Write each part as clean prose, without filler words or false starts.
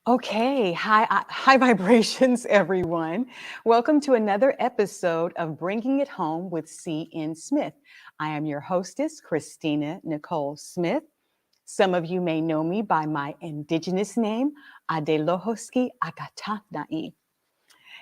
Okay, high vibrations, everyone. Welcome to another episode of Bringing It Home with C.N. Smith. I am your hostess, Christina Nicole Smith. Some of you may know me by my indigenous name, Adelohoski Akatanai.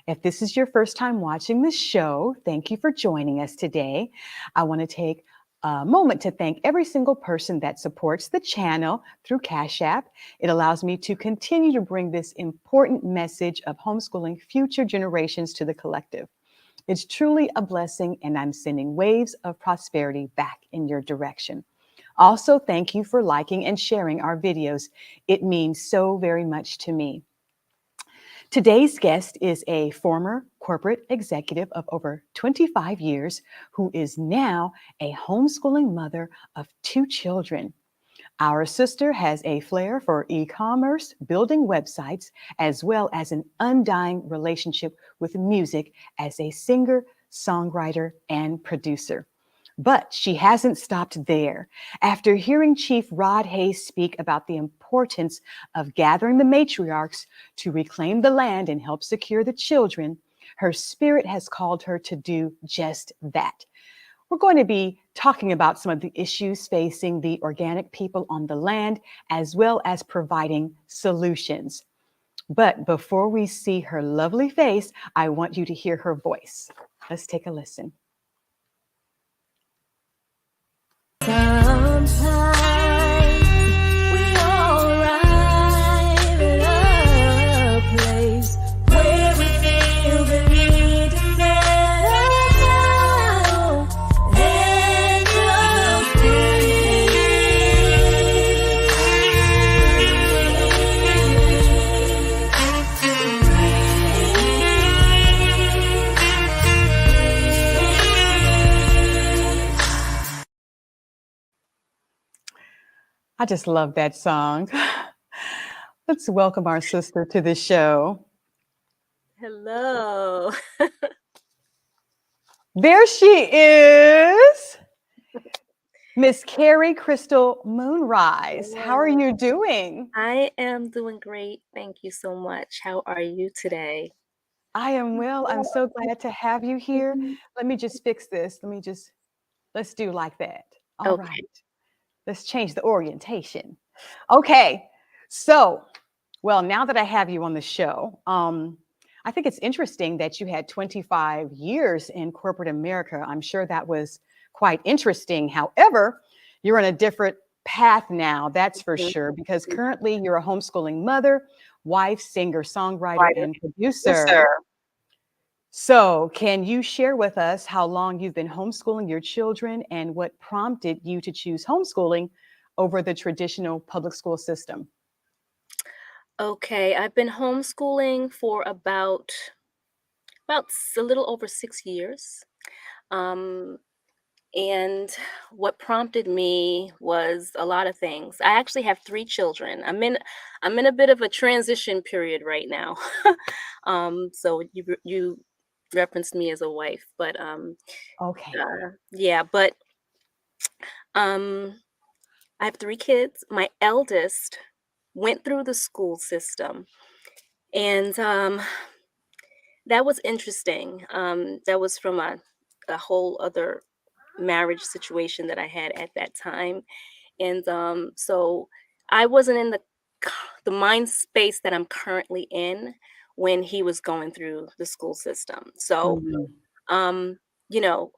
If this is your first time watching the show, thank you for joining us today. I want to take a moment to thank every single person that supports the channel through Cash App. It allows me to continue to bring this important message of homeschooling future generations to the collective. It's truly a blessing, and I'm sending waves of prosperity back in your direction. Also, thank you for liking and sharing our videos. It means so very much to me. Today's guest is a former corporate executive of over 25 years who is now a homeschooling mother of 2 children. Our sister has a flair for e-commerce, building websites, as well as an undying relationship with music as a singer, songwriter, and producer. But she hasn't stopped there. After hearing Chief Rod Hayes speak about the importance of gathering the matriarchs to reclaim the land and help secure the children, her spirit has called her to do just that. We're going to be talking about some of the issues facing the organic people on the land, as well as providing solutions. But before we see her lovely face, I want you to hear her voice. Let's take a listen. Sometimes we all arrive at a place where we feel the need to let us go and just I just love that song. Let's welcome our sister to the show. Hello. There she is, Miss Kerie Krystal Moonrise. How are you doing? I am doing great. Thank you so much. How are you today? I am well. I'm so glad to have you here. Let me just fix this. Let's do like that. All Okay. right. Let's change the orientation. Okay. So, well, now that I have you on the show, I think it's interesting that you had 25 years in corporate America. I'm sure that was quite interesting. However, you're on a different path now, that's for sure, because currently you're a homeschooling mother, wife, singer, songwriter, and producer. So, can you share with us how long you've been homeschooling your children and what prompted you to choose homeschooling over the traditional public school system? Okay, I've been homeschooling for a little over 6 years. Um, and what prompted me was a lot of things. I actually have 3 children. I'm in a bit of a transition period right now. So you referenced me as a wife, but Okay. yeah, but um I have 3 kids. My eldest went through the school system, and that was interesting. That was from a whole other marriage situation that I had at that time. And so I wasn't in the mind space that I'm currently in when he was going through the school system. So Mhm. um, you know,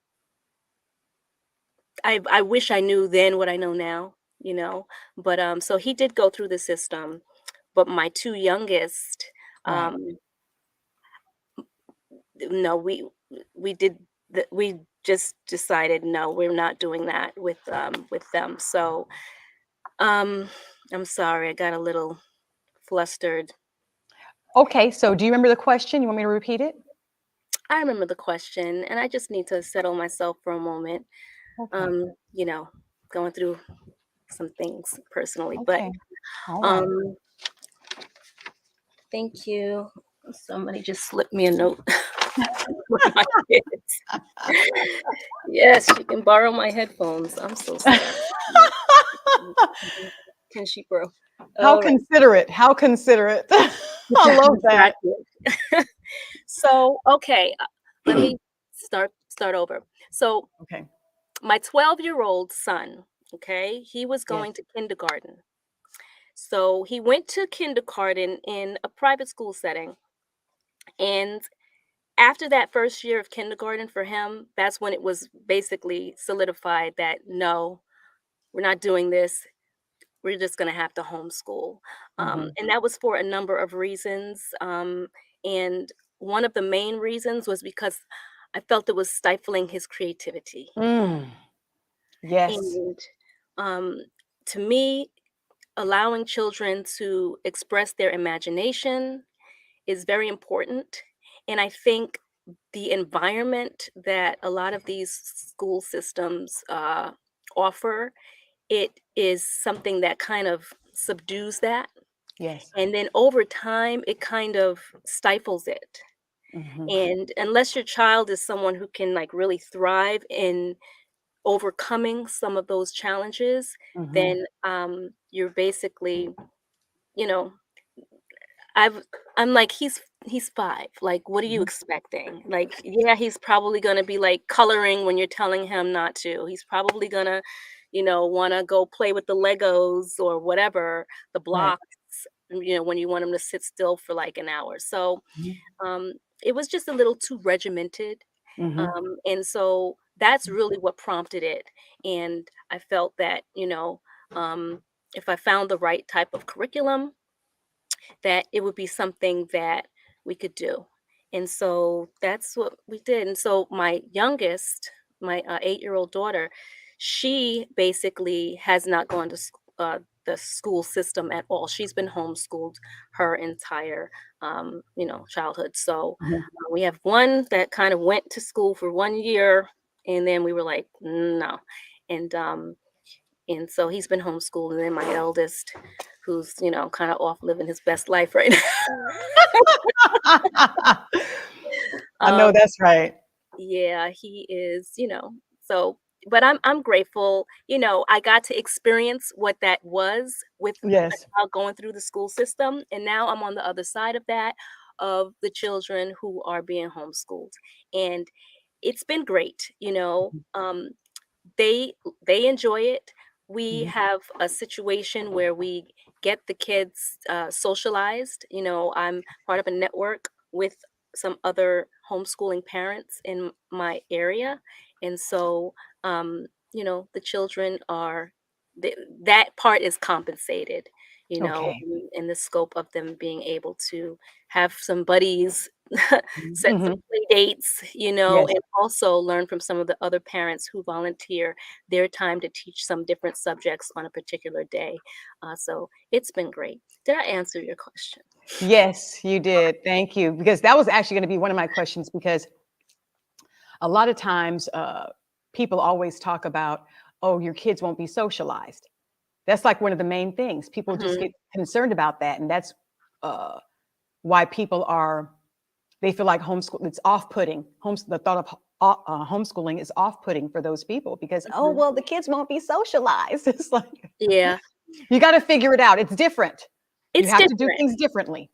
I wish I knew then what I know now, But so he did go through the system, but my 2 youngest, Right. um, no, we just decided no, we're not doing that with them. So um I'm sorry, I got a little flustered. Okay. So, do you remember the question? You want me to repeat it? I remember the question, and I just need to settle myself for a moment. Okay. Um, you know, going through some things personally, but Okay. All right. um thank you. Somebody just slipped me a note. One of my kids. Yes, she can borrow my headphones. I'm so sorry. Can she, bro? How All right. considerate, how considerate. I love that. Gotcha. So, okay, let me start over. So, Okay, my 12-year-old son, okay, he was yes. going to kindergarten. So, he went to kindergarten in a private school setting, and after that first year of kindergarten for him, that's when it was basically solidified that no, we're not doing this. We're just going to have to homeschool. Mhm. And that was for a number of reasons. And one of the main reasons was because I felt it was stifling his creativity. Mm, yes. And um, to me, allowing children to express their imagination is very important. And I think the environment that a lot of these school systems offer, it is something that kind of subdues that. Yes. And then over time, it kind of stifles it. Mhm. And unless your child is someone who can like really thrive in overcoming some of those challenges, Mhm. then you're basically, you know, I've I'm like, he's 5, like, what are you Mhm. expecting? Like, yeah, he's probably gonna be, like, coloring when you're telling him not to. He's probably gonna, wanna go play with the Legos or whatever, the Right. blocks, when you want him to sit still for, like, an hour. So, Mhm. um, it was just a little too regimented, Mhm. and so that's really what prompted it, and I felt that, if I found the right type of curriculum, that it would be something that we could do. And so that's what we did. And so my youngest, my 8-year-old daughter, she basically has not gone to the school system at all. She's been homeschooled her entire, childhood. So Mhm. we have one that kind of went to school for 1 year, and then we were like, no. And and so he's been homeschooled, and then my eldest, who's, kind of off living his best life right now. I know um, that's right. yeah, he is, so but I'm grateful, I got to experience what that was with a Yes. child going through the school system, and now I'm on the other side of that, of the children who are being homeschooled. And it's been great, Mhm. they they enjoy it. We Mhm. have a situation where we get the kids socialized. I'm part of a network with some other homeschooling parents in my area, and so the children are that part is compensated. Okay. In the scope of them being able to have some buddies, Mhm. set some Mhm. play dates, Yes. and also learn from some of the other parents who volunteer their time to teach some different subjects on a particular day. So it's been great. Did I answer your question? Yes, you did. Thank you. Because that was actually going to be one of my questions because a lot of times people always talk about, oh, your kids won't be socialized. That's like one of the main things. People just Mhm. get concerned about that. And that's uh, why people are, they feel like homeschool, it's off-putting. The thought of homeschooling is off-putting for those people because, oh, Mhm. well, the kids won't be socialized. It's like, Yeah, you got to figure it out. It's different. You it's have to do different. things differently.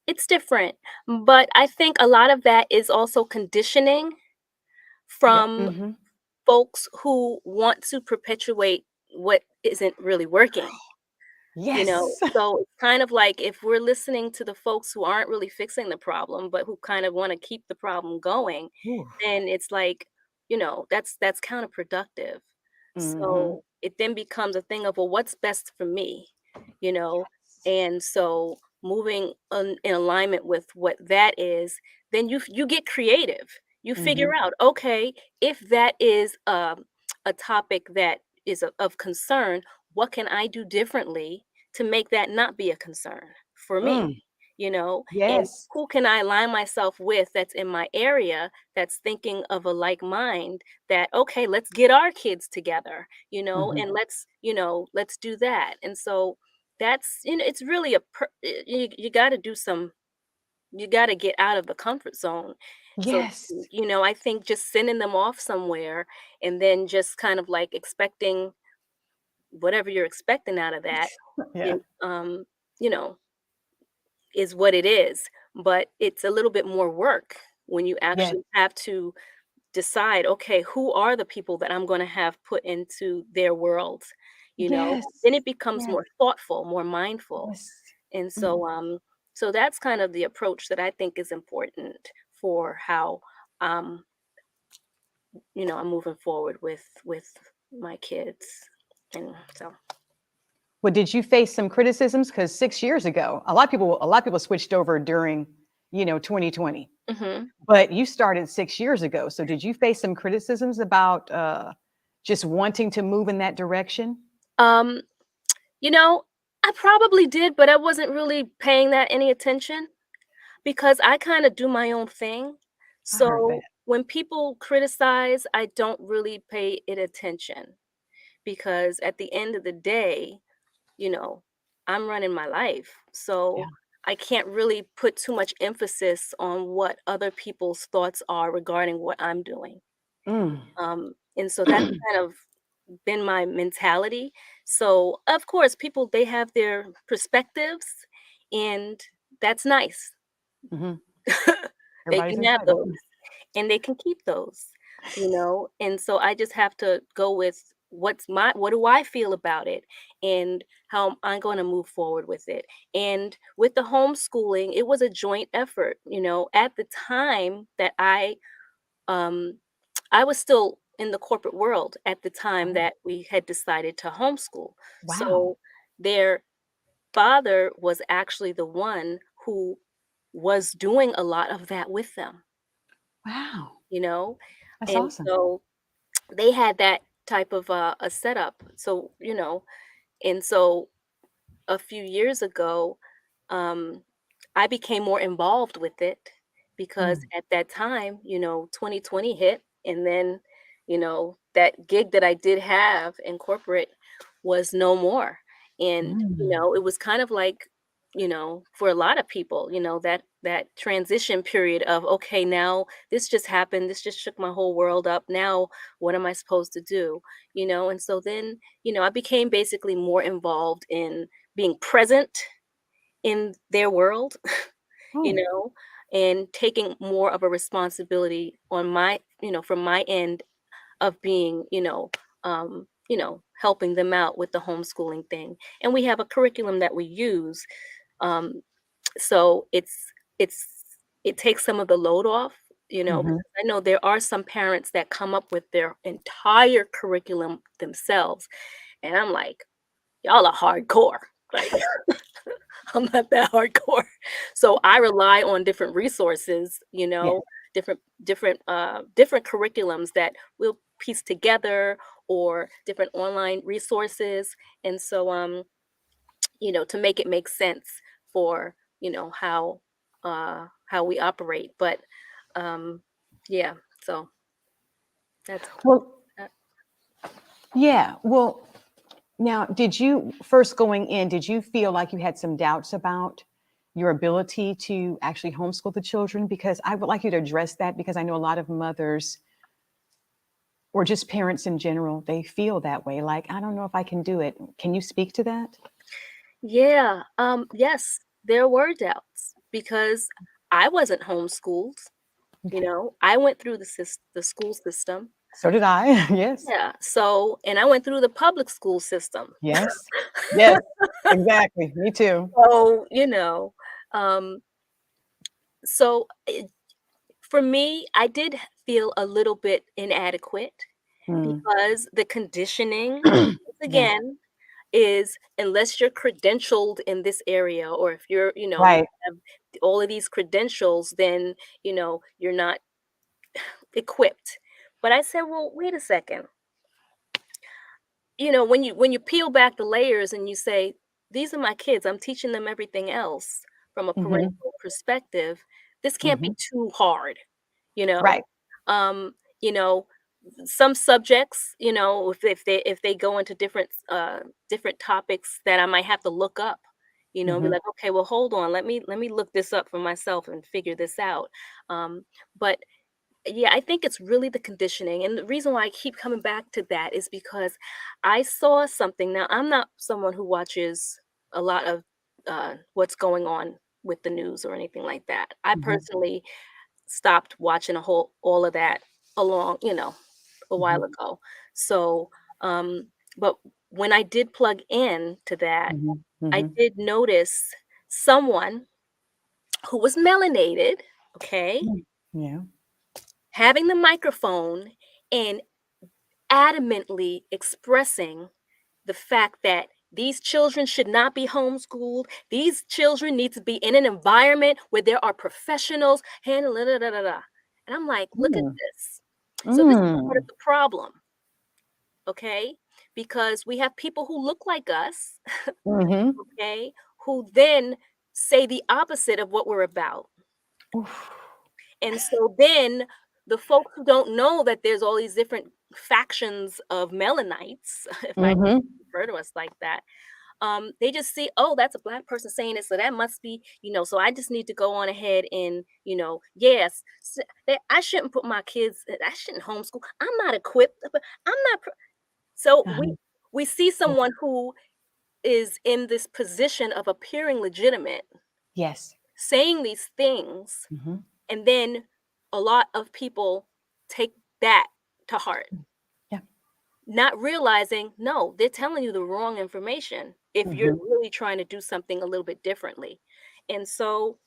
It's different. But I think a lot of that is also conditioning Yep. from Hmm. folks who want to perpetuate what isn't really working. Yes. So it's kind of like if we're listening to the folks who aren't really fixing the problem, but who kind of want to keep the problem going, Ooh. then it's like, that's counterproductive. Hmm. So it then becomes a thing of, well, what's best for me, you know? And so moving in alignment with what that is, then you get creative. You figure Hmm. out, okay, if that is a topic that is of concern, what can I do differently to make that not be a concern for me? Mm. And Yes. who can I align myself with that's in my area that's thinking of a like mind, that okay, let's get our kids together, Hmm. and let's do that. And so that's, it's really you got to do some, you got to get out of the comfort zone, so to Yes. speak. I think just sending them off somewhere and then just kind of like expecting whatever you're expecting out of that, Yeah. it, you know, is what it is. But it's a little bit more work when you Yes. actually have to decide, okay, who are the people that I'm going to have put into their world, then Yes. it becomes Yes. more thoughtful, more mindful. Yes. And Mm. so that's kind of the approach that I think is important for how um, I'm moving forward with my kids. And so Well, did you face some criticisms? Because 6 years ago, a lot of people switched over during, 2020. mhm. But you started 6 years ago. So did you face some criticisms about just wanting to move in that direction? um, you know, I probably did, but I wasn't really paying that any attention because I kind of do my own thing. I heard that. So when people criticize, I don't really pay it attention because at the end of the day, you know, I'm running my life. Yeah. So I can't really put too much emphasis on what other people's thoughts are regarding what I'm doing. Mm. And so that's kind of been my mentality. So of course, people they have their perspectives, and that's nice. Mhm. They Everybody's can have entitled. those and they can keep those. And so I just have to go with what do I feel about it and how I'm going to move forward with it. And with the homeschooling, it was a joint effort. At the time that um I was still in the corporate world at the time Oh, that we had decided to homeschool. wow. So their father was actually the one who was doing a lot of that with them, Wow. you know? That's And awesome. so they had that type of a setup. And so a few years ago, um, I became more involved with it because Mm. at that time, 2020 hit, and then, that gig that I did have in corporate was no more. And, Mm. it was kind of like, for a lot of people, that transition period of, okay, now this just happened. This just shook my whole world up. Now, what am I supposed to do? And so then, I became basically more involved in being present in their world, you Oh. know, and taking more of a responsibility on from my end of being, helping them out with the homeschooling thing. And we have a curriculum that we use. Um, so it's it takes some of the load off, Mhm. because I know there are some parents that come up with their entire curriculum themselves. And I'm like, y'all are hardcore. Like I'm not that hardcore. So I rely on different resources, Yeah. different curriculums that we'll piece together or different online resources. And so to make it make sense for, how we operate. But um yeah, so that's Well, that. yeah. Well, now, did you first going in, did you feel like you had some doubts about your ability to actually homeschool the children? Because I would like you to address that because I know a lot of mothers or just parents in general, they feel that way. Like, I don't know if I can do it. Can you speak to that? Yeah, yes, there were doubts because I wasn't homeschooled. Okay. I went through the school system. So did I. Yes. Yeah, and I went through the public school system. Yes. Yes. Exactly. Me too. So, um, so for me, I did feel a little bit inadequate Mm. because the conditioning, once Yeah. again, is unless you're credentialed in this area or if you Right. have all of these credentials, then, you're not equipped. But I said, well, wait a second. When you peel back the layers and you say, these are my kids, I'm teaching them everything else from a Hmm. parental perspective, this can't Hmm. be too hard, you know? Right. Um, you know, some subjects, if they go into different topics that I might have to look up, and be Hmm. like, okay, well, hold on, let me look this up for myself and figure this out. But Yeah, I think it's really the conditioning. And the reason why I keep coming back to that is because I saw something. Now, I'm not someone who watches a lot of what's going on with the news or anything like that. I Mhm, personally stopped watching all of that along, a while mhm, ago. So, but when I did plug in to that, mhm, I mhm. did notice someone who was melanated, okay, Mm. Yeah. having the microphone and adamantly expressing the fact that these children should not be homeschooled. These children need to be in an environment where there are professionals. And da, da, da, da, da. And I'm like, look at Mm. this. So this is part of Mm. the problem, okay? Because we have people who look like us, Mhm. okay, who then say the opposite of what we're about. Oof. And so then the folks who don't know that there's all these different factions of Melanites, if I Mhm. refer to us like that, they just see, oh, that's a black person saying it, so that must be, so I just need to go on ahead and, yes, I shouldn't put my kids, I shouldn't homeschool. I'm not equipped, but I'm not. So Uh-huh. we see Yes. someone who is in this position of appearing legitimate, Yes. saying these things, Mhm. and then a lot of people take that to heart, Yeah. not realizing, no, they're telling you the wrong information if you're Mhm. really trying to do something a little bit differently. And so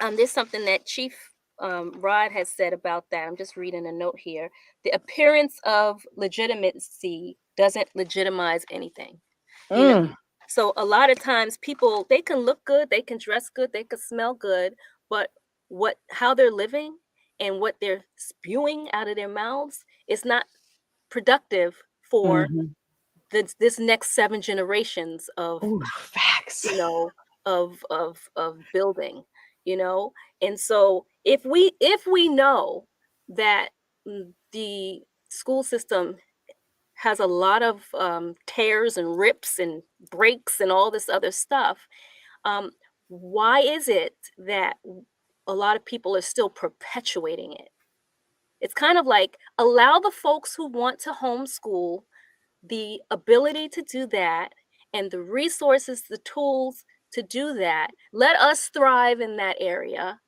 there's something that Chief Rod has said about that. I'm just reading a note here. The appearance of legitimacy doesn't legitimize anything. You know, Mm. so a lot of times people, they can look good, they can dress good, they can smell good, but how they're living and what they're spewing out of their mouths is not productive for Mhm. this next 7 generations of, Ooh, facts. you know, of building, you know? And so if we know that the school system has a lot of tears and rips and breaks and all this other stuff, um, why is it that a lot of people are still perpetuating it? It's kind of like allow the folks who want to homeschool the ability to do that and the resources, the tools to do that. Let us thrive in that area.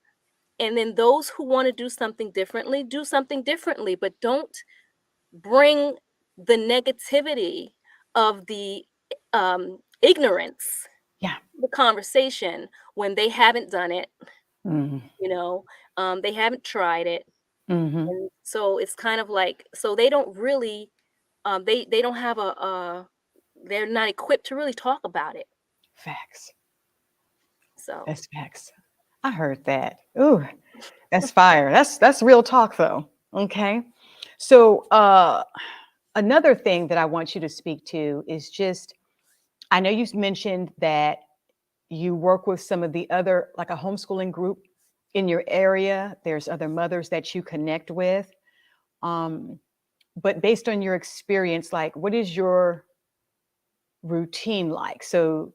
And then those who want to do something differently, but don't bring the negativity of the ignorance, Yeah. the conversation when they haven't done it, Mhm. you know, they haven't tried it. Mhm. And so it's kind of like, so they don't really, they don't have they're not equipped to really talk about it. Facts. So, That's facts. I heard that. Ooh, that's fire. That's real talk though. Okay. So another thing that I want you to speak to is just I know you mentioned that you work with some of the other like a homeschooling group in your area. There's other mothers that you connect with. Um, but based on your experience, like what is your routine like? So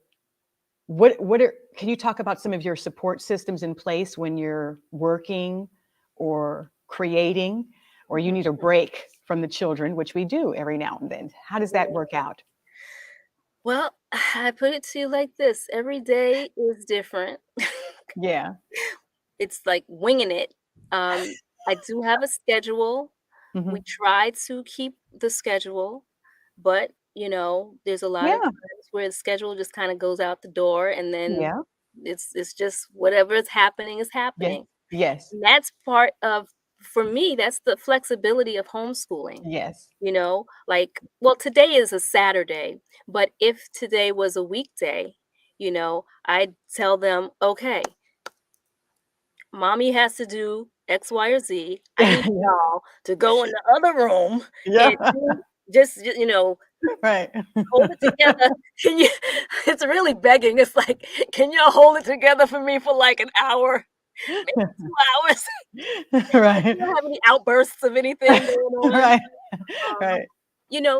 what are can you talk about some of your support systems in place when you're working or creating or you need a break from the children, which we do every now and then? How does that yeah. work out? Well, I put it to you like this: every day is different. Yeah. It's like winging it. I do have a schedule. We Mhm. try to keep the schedule, but there's a lot of Yeah. times where the schedule just kind of goes out the door, and then Yeah. it's just whatever is happening is Yes. happening. Yes. And that's part of, for me, that's the flexibility of homeschooling. Yes. Like, well, today is a Saturday, but if today was a weekday, I'd tell them, okay, mommy has to do X, Y, or Z. I need Yeah. y'all to go in the other room and Yeah. Right. hold it together. Can you it's really begging. It's like, "Can y'all hold it together for me for, like, an hour, maybe 2 hours?" Right. You don't have any outbursts of anything going on. Right. Um, Right.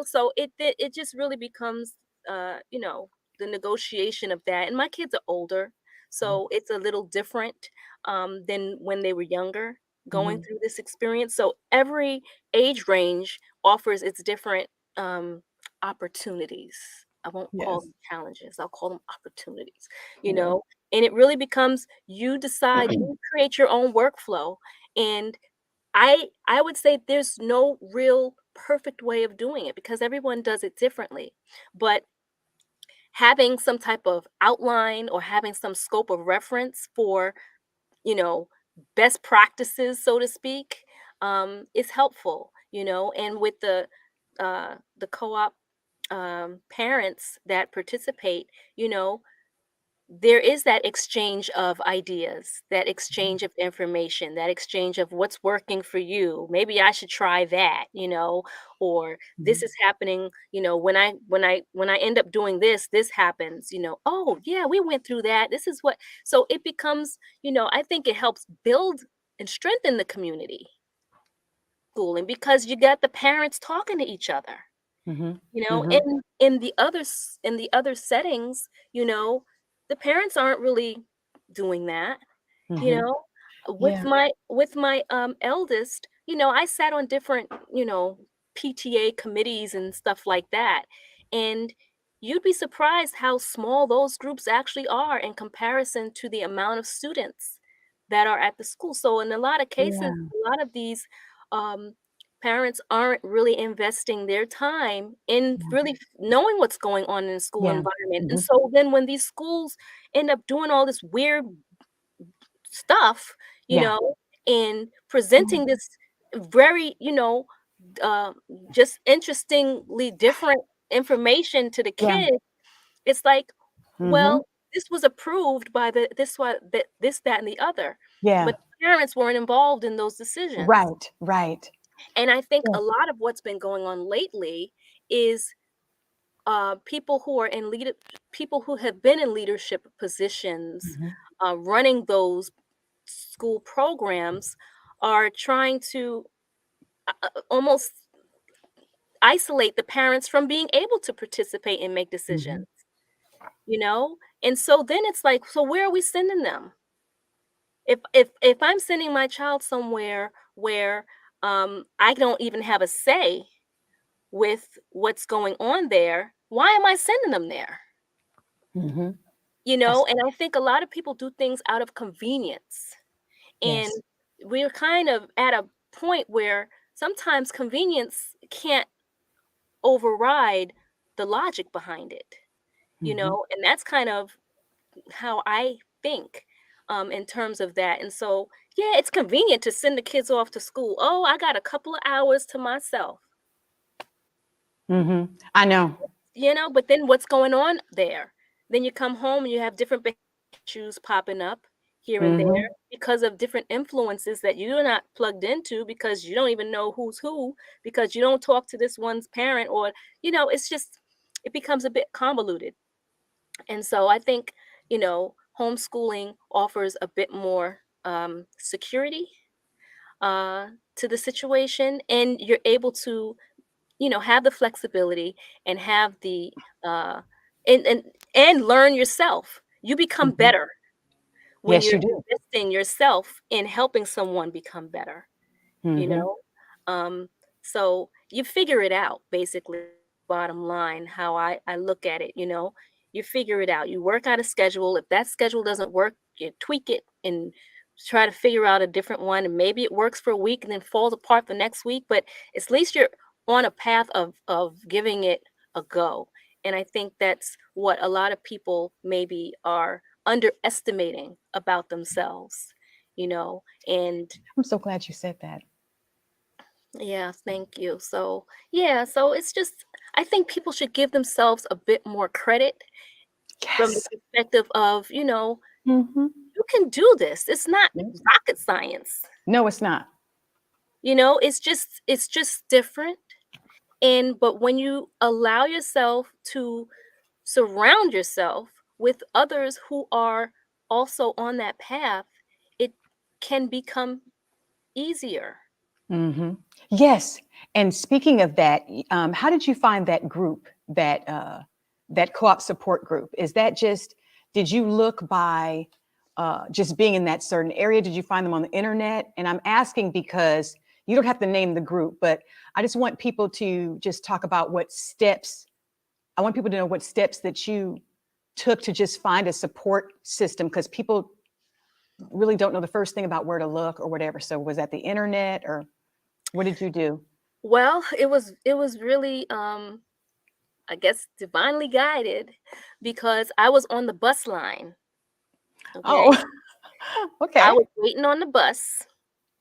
so it just really becomes, the negotiation of that, and my kids are older, Mhm. so it's a little different, than when they were younger. going through this experience. So every age range offers its different um, opportunities. I won't call Yes. them challenges. I'll call them opportunities, you Yeah. know, and it really becomes you decide, you create your own workflow. And I would say there's no real perfect way of doing it because everyone does it differently. But having some type of outline or having some scope of reference for, you know, best practices, so to speak, is helpful, you know, and with the co-op parents that participate, you know, there is that exchange of ideas, that exchange of information, that exchange of what's working for you. Maybe I should try that, you know, or this Mhm. is happening, you know, when I end up doing this, this happens, you know. Oh, yeah, we went through that. This is what so it becomes, you know, I think it helps build and strengthen the community schooling because you got the parents talking to each other. Mhm. You know, Mhm. in the other settings, you know, the parents aren't really doing that, you Mhm. know? Yeah. With my eldest, you know, I sat on different, you know, PTA committees and stuff like that, and you'd be surprised how small those groups actually are in comparison to the amount of students that are at the school. So in a lot of cases, Yeah. a lot of these, um, parents aren't really investing their time in Yeah. really knowing what's going on in the school Yeah. environment, and Mhm. so then when these schools end up doing all this weird stuff, you Yeah. know, and Yeah. presenting this very, you know, uh, just interestingly different information to the Yeah. kid, it's like, Mhm. well, this was approved by the this what that this, that, and the other, Yeah. but parents weren't involved in those decisions. Right. Right. And I think Yeah. a lot of what's been going on lately is people who are in lead people who have been in leadership positions, Mhm. running those school programs, are trying to almost isolate the parents from being able to participate and make Mhm. decisions, you know? And so then it's like, so where are we sending them? If I'm sending my child somewhere where I don't even have a say with what's going on there, why am I sending them there? Mhm. You know, That's and I think a lot of people do things out of convenience. And yes. we're kind of at a point where sometimes convenience can't override the logic behind it, you Mhm. know, and that's kind of how I think in terms of that. And so, yeah, it's convenient to send the kids off to school. Oh, I got a couple of hours to myself, Mhm. I know. you know, but then what's going on there? Then you come home and you have different issues popping up here and there Mhm. because of different influences that you're not plugged into because you don't even know who's who because you don't talk to this one's parent or, you know, it's just, it becomes a bit convoluted. And so I think, you know, homeschooling offers a bit more security uh, to the situation, and you're able to, you know, have the flexibility and have the uh, and and and learn yourself. You become Mhm. better when Yes, you're you do. investing yourself in helping someone become better, you Mhm. know? So you figure it out, basically, bottom line, how I look at it, you know? You figure it out. You work out a schedule. If that schedule doesn't work, you tweak it and try to figure out a different one. And maybe it works for a week and then falls apart the next week, but at least you're on a path of giving it a go. And I think that's what a lot of people maybe are underestimating about themselves, you know? And I'm so glad you said that. yeah, thank you. So, yeah, so it's just, I think people should give themselves a bit more credit from the Yes. perspective of, you know, Mhm. you can do this. It's not Yes. rocket science. No, it's not. You know, it's just different. And but when you allow yourself to surround yourself with others who are also on that path, it can become easier. Mhm. Yes, and speaking of that, how did you find that group, that co-op support group? Is that just, did you look by just being in that certain area? Did you find them on the internet? And I'm asking because you don't have to name the group, but I just want people to just talk about what steps. I want people to know what steps that you took to just find a support system, because people really don't know the first thing about where to look or whatever. So was that the internet, or what did you do? Well, it was really I guess divinely guided, because I was on the bus line. Okay. Oh, I okay. was waiting on the bus.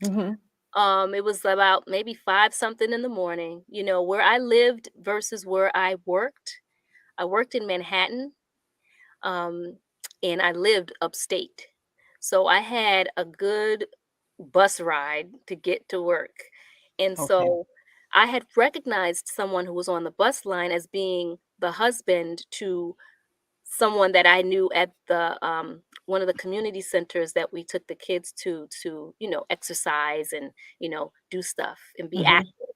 Mm-hmm. It was about maybe 5 something in the morning. Where I lived versus where I worked. I worked in Manhattan, um, and I lived upstate. So I had a good bus ride to get to work. And Okay. so I had recognized someone who was on the bus line as being the husband to someone that I knew at the one of the community centers that we took the kids to exercise and do stuff and be Mm-hmm. active.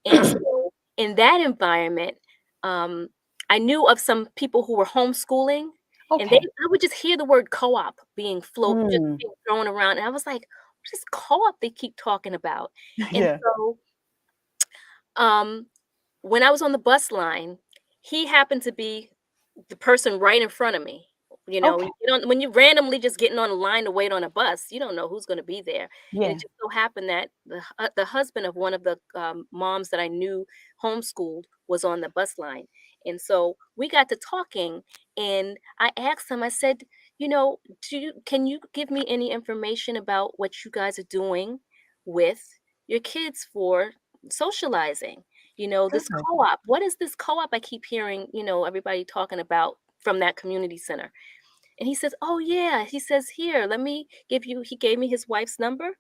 And so in that environment, um, I knew of some people who were homeschooling, and Okay. I would just hear the word co-op just Mm. being thrown around, and I was like, "What's this co-op they keep talking about?" And Yeah. so, um, when I was on the bus line, he happened to be the person right in front of me. Okay. When you randomly just getting on a line to wait on a bus, you don't know who's going to be there. And it Yeah. just so happened that the husband of one of the moms that I knew homeschooled was on the bus line, and so we got to talking. And I asked him. I said, can you give me any information about what you guys are doing with your kids for socializing? This Good. co-op. What is this co-op I keep hearing, everybody talking about from that community center? And he says, "Oh yeah." He says, "Here, let me give you." He gave me his wife's number.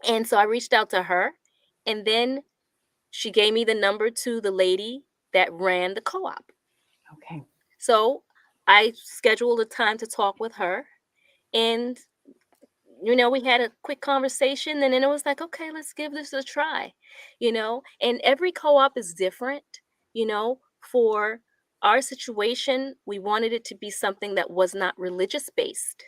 And so I reached out to her, and then she gave me the number to the lady that ran the co-op. Okay. So I scheduled a time to talk with her, and we had a quick conversation, and then it was like, okay, let's give this a try. And every co-op is different. For our situation, we wanted it to be something that was not religious based.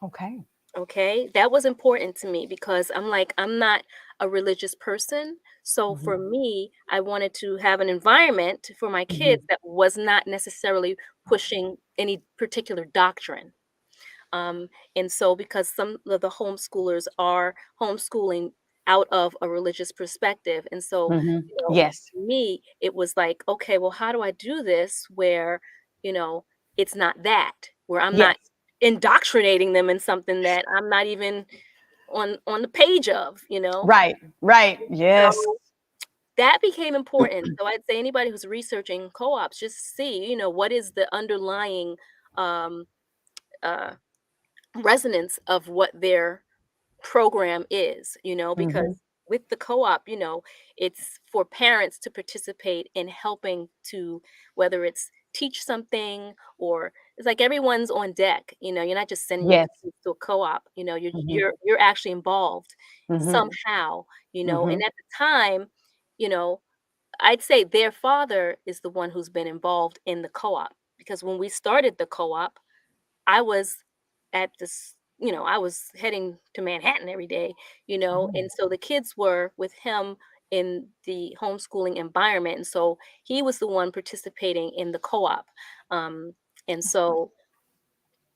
Okay. Okay, that was important to me because I'm like, I'm not a religious person. So Mm-hmm. for me, I wanted to have an environment for my Mm-hmm. kids that was not necessarily pushing any particular doctrine. Um, and so, because some of the homeschoolers are homeschooling out of a religious perspective, and so, Mm-hmm. Yes. for me, it was like, okay, well, how do I do this where, you know, it's not that, where I'm not Yes. indoctrinating them in something that I'm not even on the page of. Right. Right. Yes. So that became important. So I'd say anybody who's researching co-ops, just see, what is the underlying um, uh, resonance of what their program is, because Mm-hmm. with the co-op, it's for parents to participate in helping to, whether it's teach something, or it's like everyone's on deck. You're not just sending your Yes. kids to a co-op. You're Mm-hmm. you're actually involved Mm-hmm. somehow. Mm-hmm. And at the time, you know I'd say their father is the one who's been involved in the co-op, because when we started the co-op, I was at this, I was heading to Manhattan every day, Oh, and so the kids were with him in the homeschooling environment. And so he was the one participating in the co op. Um, and that's good. so,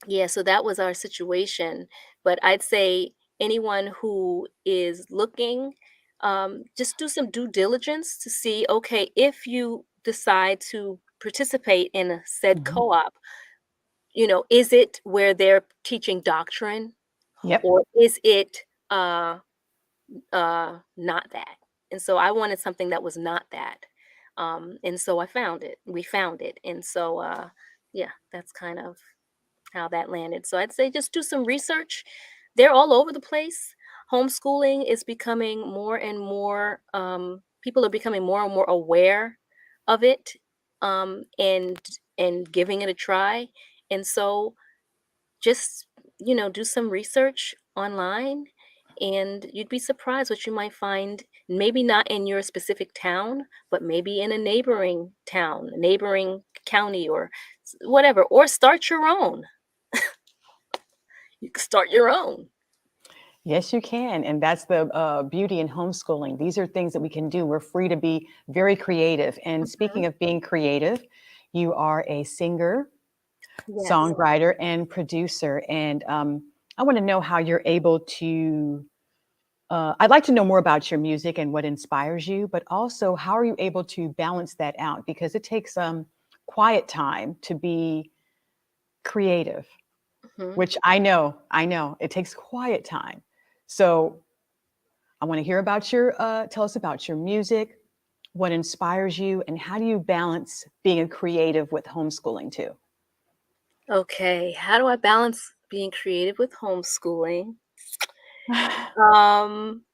yeah, so that was our situation. But I'd say anyone who is looking, just do some due diligence to see, okay, if you decide to participate in a said Mm-hmm. co op, is it where they're teaching doctrine, Yep. or is it not that? And so I wanted something that was not that. And so I found it. We found it. And so yeah, that's kind of how that landed. So I'd say just do some research. They're all over the place. Homeschooling is becoming more and more, people are becoming more and more aware of it, and giving it a try. And so just, do some research online, and you'd be surprised what you might find, maybe not in your specific town, but maybe in a neighboring town, a neighboring county, or whatever, or start your own. you can start your own. Yes, you can. And that's the beauty in homeschooling. These are things that we can do. We're free to be very creative. And Mhm. speaking of being creative, you are a singer, Yes. songwriter, and producer. And I want to know how you're able to. I'd like to know more about your music and what inspires you, but also how are you able to balance that out? Because it takes quiet time to be creative, Mhm. which I know it takes quiet time. So I want to hear about tell us about your music, what inspires you, and how do you balance being a creative with homeschooling too? Okay, how do I balance being creative with homeschooling? Um,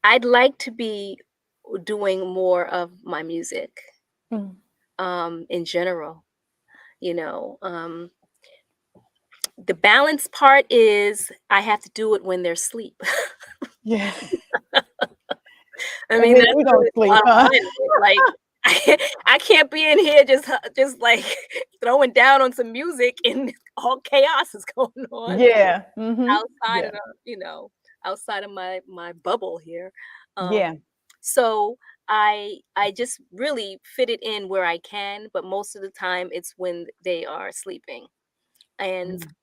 I'd like to be doing more of my music, Mm. in general, you know. The balance part is I have to do it when they're asleep. Yeah. I And mean, then that's you really don't the sleep, bottom huh? line of it, like, I can't be in here just, like, throwing down on some music and all chaos is going on Yeah. Mm-hmm. outside of Yeah. the outside of my bubble here. Um, Yeah. so I just really fit it in where I can, but most of the time it's when they are sleeping. And Mm.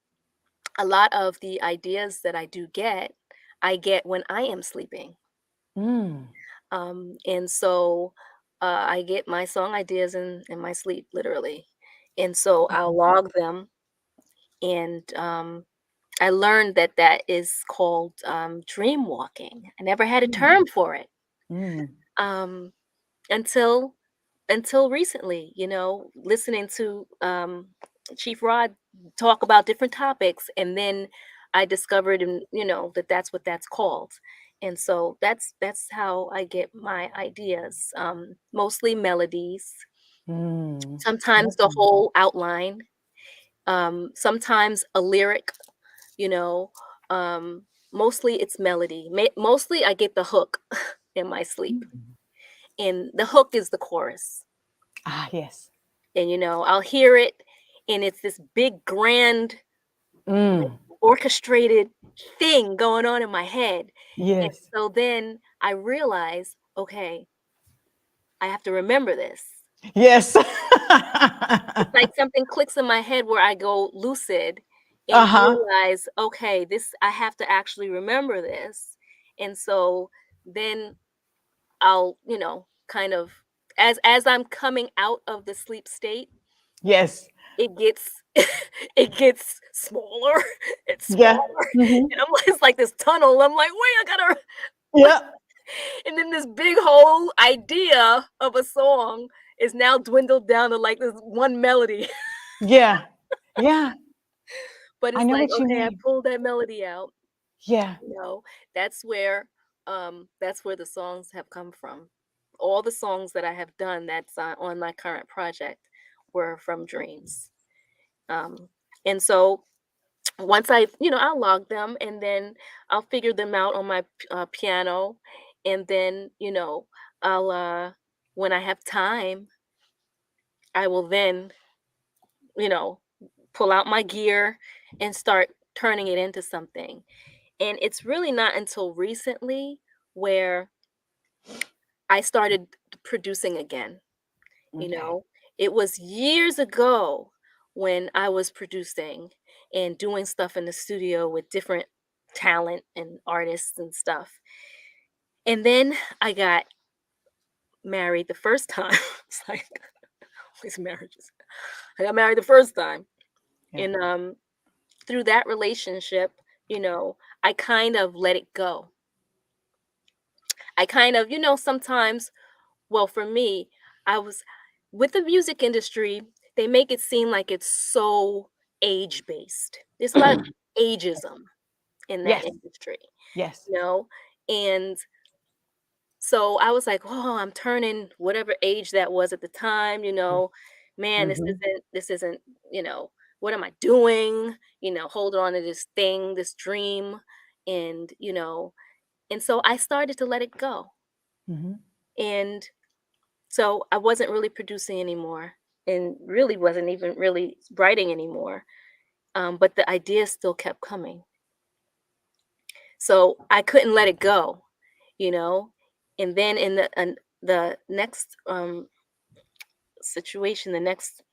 a lot of the ideas that I get when I am sleeping. Mm. And so I get my song ideas in my sleep, literally. And so I'll Mhm. log them. And I learned that that is called dream walking. I never had a Mm. term for it Mm. um, until recently. Listening to Chief Rod talk about different topics, and then I discovered, and that that's what that's called. And so that's how I get my ideas. Mostly melodies, Mm. sometimes the Okay. whole outline, sometimes a lyric. You know, mostly it's melody. Mostly I get the hook in my sleep, Mm. and the hook is the chorus. Ah, yes. And I'll hear it, and it's this big grand, like, Mm. orchestrated thing going on in my head. And Yes. so then I realize, okay, I have to remember this. Yes. It's like something clicks in my head where I go lucid and Uh-huh. realize, okay, this I have to actually remember this. And so then I'll, kind of, as I'm coming out of the sleep state, Yes. it gets it gets smaller and Yeah. smaller, Mhm. and I'm like, it's like this tunnel. I'm like, wait, I gotta, Yeah. and then this big whole idea of a song is now dwindled down to like this one melody. Yeah. Yeah. But I it's know like, what you okay, I mean. pulled that melody out. Yeah. You know, that's where the songs have come from. All the songs that I have done that's on my current project were from dreams. Um, and so once I'll log them, and then I'll figure them out on my piano, and then I'll when I have time, I will then you know pull out my gear and start turning it into something. And it's really not until recently where I started producing again. you Okay. know it was years ago when I was producing and doing stuff in the studio with different talent and artists and stuff. And then I got married the first time. It's like these marriages. I got married the first time. Yeah. And through that relationship, I kind of let it go. I kind of, sometimes, well, for me, I was with the music industry, they make it seem like it's so age based. There's a lot of ageism in that Yes. industry, Yes. you know? And so I was like, oh, I'm turning whatever age that was at the time, man, Mm-hmm. this isn't, what am I doing? Holding on to this thing, this dream. And, and so I started to let it go. Mm-hmm. And so I wasn't really producing anymore, and really wasn't even really writing anymore. but the ideas still kept coming. So I couldn't let it go, you know. And then in the next situation, the next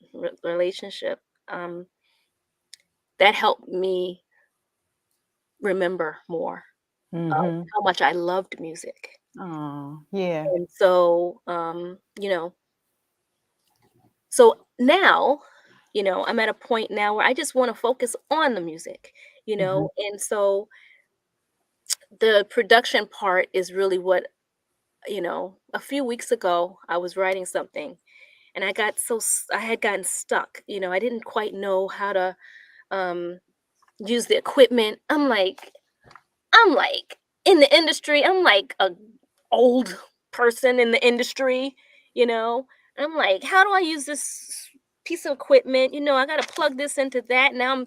relationship, um, that helped me remember more of Mm-hmm. how much I loved music. Oh, yeah. And so, so now, I'm at a point now where I just want to focus on the music, Mm-hmm. and so the production part is really what, a few weeks ago I was writing something and I had gotten stuck, I didn't quite know how to um use the equipment. I'm like in the industry. I'm like a old person in the industry, you know. I'm like, how do I use this piece of equipment? I got to plug this into that. Now I'm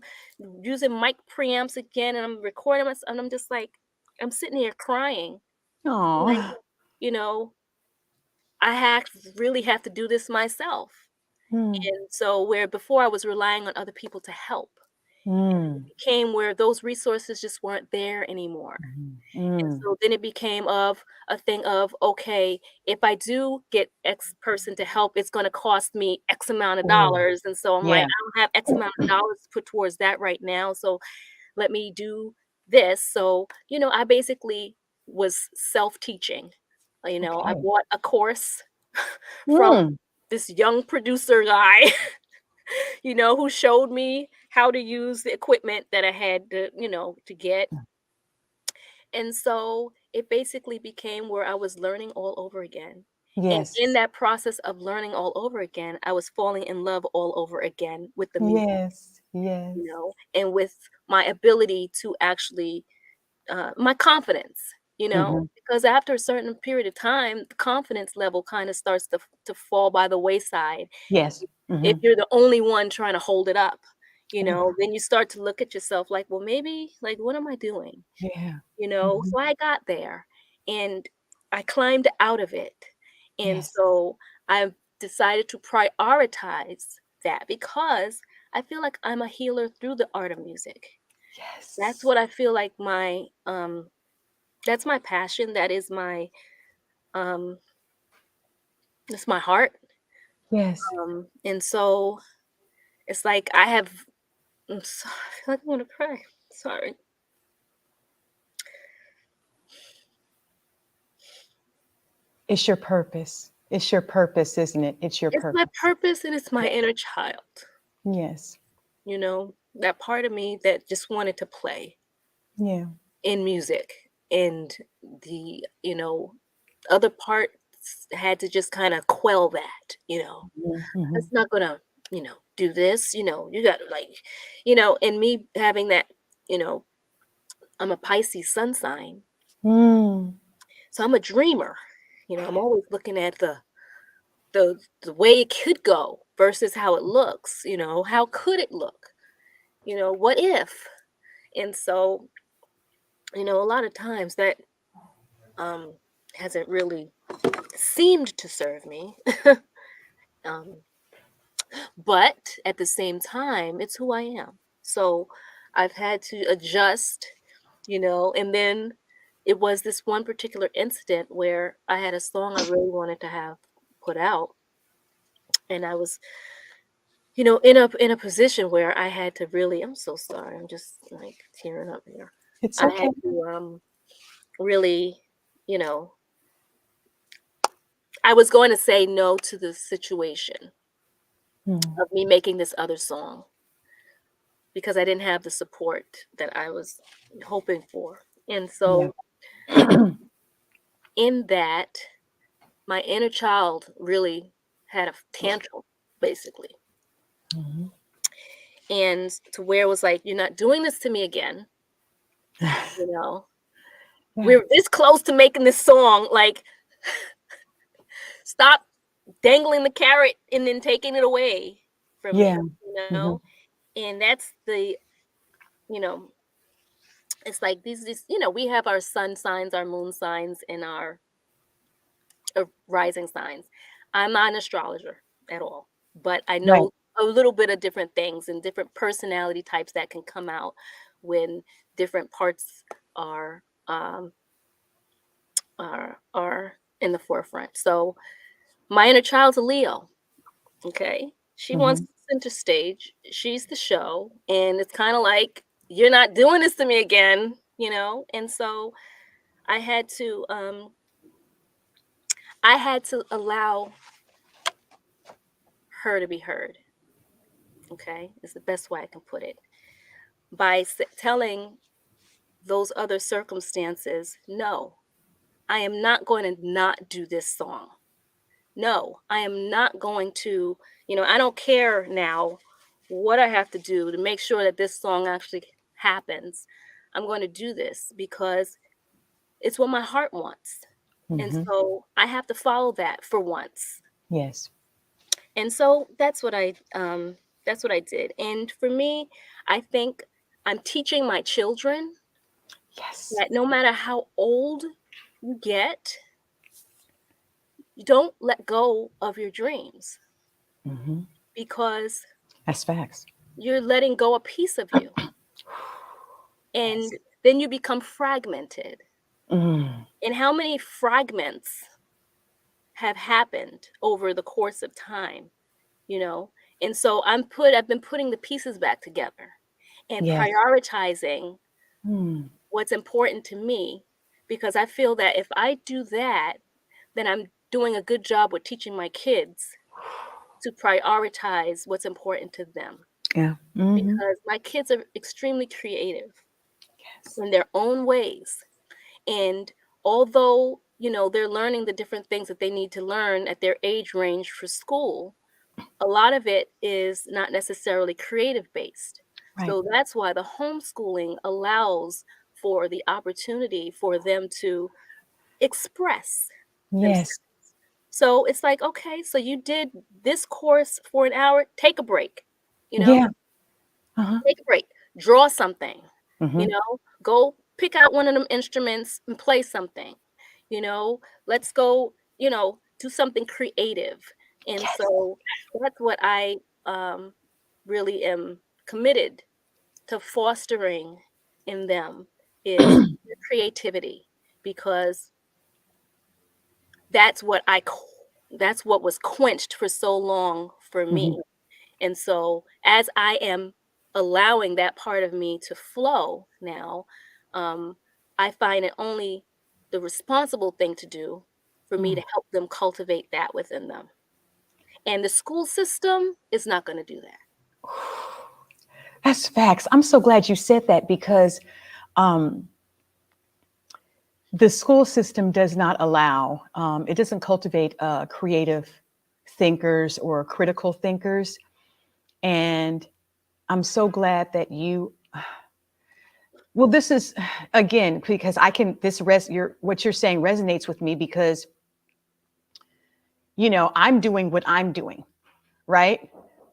using mic preamps again and I'm recording myself and I'm just like I'm sitting here crying. Like, Oh. you know, really have to do this myself. Mm. And so where before I was relying on other people to help, it Mm. became where those resources just weren't there anymore. Mhm. And Mm. so then it became of a thing of, okay, if I do get X person to help, it's going to cost me X amount of Ooh, dollars. And so I'm like, yeah. I don't have X amount of dollars to put towards that right now. So let me do this. So, I basically was self teaching. I Okay. bought a course from Mm. this young producer guy, who showed me how to use the equipment that I had to get. And so it basically became where I was learning all over again. And in Yes. that process of learning all over again, I was falling in love all over again with the music, Yes. Yes. and with my ability to actually, my confidence, Mhm. because after a certain period of time, the confidence level kind of starts to fall by the wayside. Yes. If Mhm. you're the only one trying to hold it up, Yeah. then you start to look at yourself like, well, maybe, like, what am I doing? Yeah. So Mhm. I got there and I climbed out of it. And Yes. so I've decided to prioritize that because I feel like I'm a healer through the art of music. That's Yes. what I feel like that's my passion. That is um that's my heart. Yes. And so it's like I'm sorry, I feel like I want to cry. Sorry. It's your purpose. It's your purpose, isn't it? It's your It's my purpose. purpose and it's my Yes. inner child. Yes. That part of me that just wanted to play Yeah. in music, and the other parts had to just kind of quell that. Mhm. Mhm. It's not gonna do this. You gotta, like, and me having that, you know I'm a Pisces sun sign, Mm. so I'm a dreamer. I'm always looking at the way it could go versus how it looks. How could it look? What if? And so, a lot of times that um hasn't really seemed to serve me. um, but at the same time, it's who I am. So I've had to adjust, and then it was this one particular incident where I had a song I really wanted to have put out, and I was, in a position where I had to really. I'm so sorry. I'm just like tearing up here. It's I had okay. to really, you know, I was going to say no to the situation Mm. of me making this other song because I didn't have the support that I was hoping for. And Yeah. so in that, my inner child really had a tantrum, basically. Mhm. And to where it was like, you're not doing this to me again. You know, Yeah. we're this close to making this song. Like, stop dangling the carrot and then taking it away from me, Yeah. you Mhm. know? And that's you know, it's like these, we have our sun signs, our moon signs, and our rising signs. I'm not an astrologer at all, but I Right. know a little bit of different things and different personality types that can come out when different parts are um, are in the forefront. So my inner child's a Leo. Okay, she wants Hmm. center stage. She's the show, and it's kind of like you're not doing this to me again, you know. And so I had to um, I had to allow her to be heard. Okay, is the best way I can put it by telling those other circumstances, no, I am not going to not do this song. No, I am not going to, I don't care now what I have to do to make sure that this song actually happens. I'm going to do this because it's what my heart wants. And Hmm. so I have to follow that for once. Yes. And so that's what I did. And for me, I think I'm teaching my children Yes. that no matter how old you get, you don't let go of your dreams Hmm. because That's facts. you're letting go a piece of you. Yes. And then you become fragmented. Mm. And how many fragments have happened over the course of time, you know? And so I've been putting the pieces back together and Yes. prioritizing Mm. what's important to me because I feel that if I do that, then I'm doing a good job with teaching my kids to prioritize what's important to them Yeah. Hmm. because my kids are extremely creative Yes. in their own ways. And although, they're learning the different things that they need to learn at their age range for school, a lot of it is not necessarily creative based. Right. So that's why the homeschooling allows for the opportunity for them to express themselves. Yes. So it's like, okay, so you did this course for an hour, take a break, you know, Yeah. Uh-huh. take a break, draw something, Hmm. go pick out one of them instruments and play something, let's go, do something creative. And Yes. so that's what I um, really am committed to fostering in them is their creativity because that's what that's what was quenched for so long for Hmm. me. And so as I am allowing that part of me to flow now, um, I find it only the responsible thing to do for me Mm. to help them cultivate that within them. And the school system is not going to do that. That's facts. I'm so glad you said that because um, the school system does not allow, it doesn't cultivate creative thinkers or critical thinkers. And I'm so glad that well, this is, again, because what you're saying resonates with me because, I'm doing what I'm doing, right?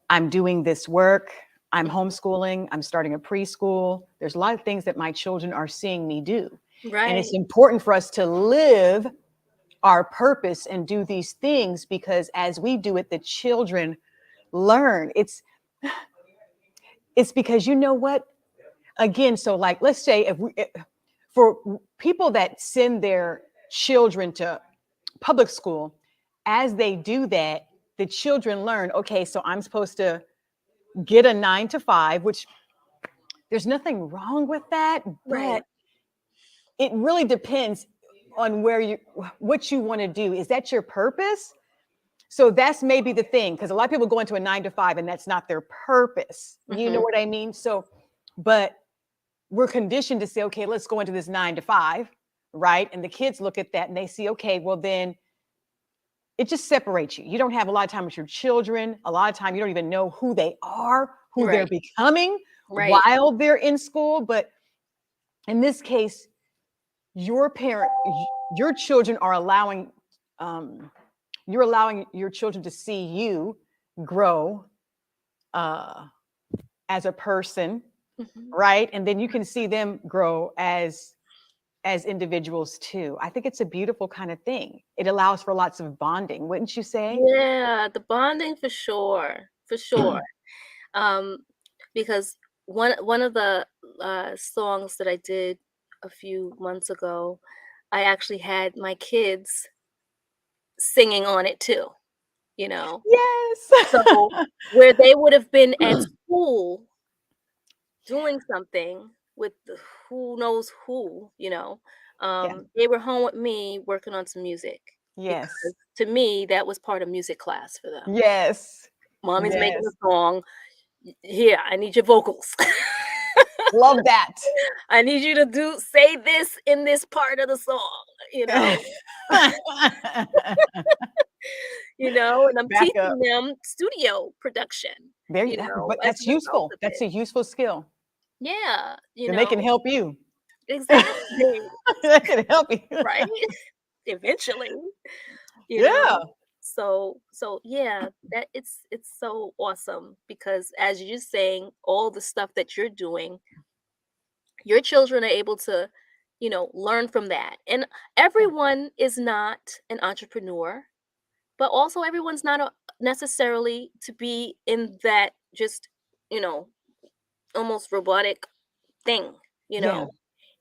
I'm doing this work. I'm homeschooling. I'm starting a preschool. There's a lot of things that my children are seeing me do. And it's Right. important for us to live our purpose and do these things because as we do it, the children learn. It's because you know what? Again, so like let's say for people that send their children to public school, as they do that, the children learn, okay, so I'm supposed to get a 9 to 5, which there's nothing wrong with that, Right. but it really depends on what you want to do. Is that your purpose? So that's maybe the thing, because a lot of people go into a 9 to 5 and that's not their purpose. You know Hmm. what I mean? So, but we're conditioned to say, okay, let's go into this 9 to 5, right? And the kids look at that and they see, okay, well, then it just separates you. You don't have a lot of time with your children. A lot of time you don't even know who they are, who they're Right. becoming Right. while they're in school. But in this case, your parent, your children are um, you're allowing your children to see you grow uh, as a person, Hmm. right? And then you can see them grow as individuals too. I think it's a beautiful kind of thing. It allows for lots of bonding, wouldn't you say? Yeah, the bonding for sure. For sure. Um, because one of the songs that I did a few months ago, I actually had my kids singing on it too, you know. Yes. So where they would have been at school doing something with the who knows who, Yeah. they were home with me working on some music Yes. because to me that was part of music class for them. Yes. Mommy's making Yes. a song. Here, I need your vocals. Love that. I need you to say this in this part of the song, you know. And I'm Back up. teaching them studio production, There you go. But as that's a result useful. of That's it. a useful skill. Yeah, Then they can help you. exactly, They can help you. right? Eventually, you Yeah. know. So yeah, that it's so awesome because as you're saying, all the stuff that you're doing, your children are able to, learn from that. And Yeah. everyone is not an entrepreneur, but also everyone's not necessarily to be in that just, you know, almost robotic thing, you Yeah. know.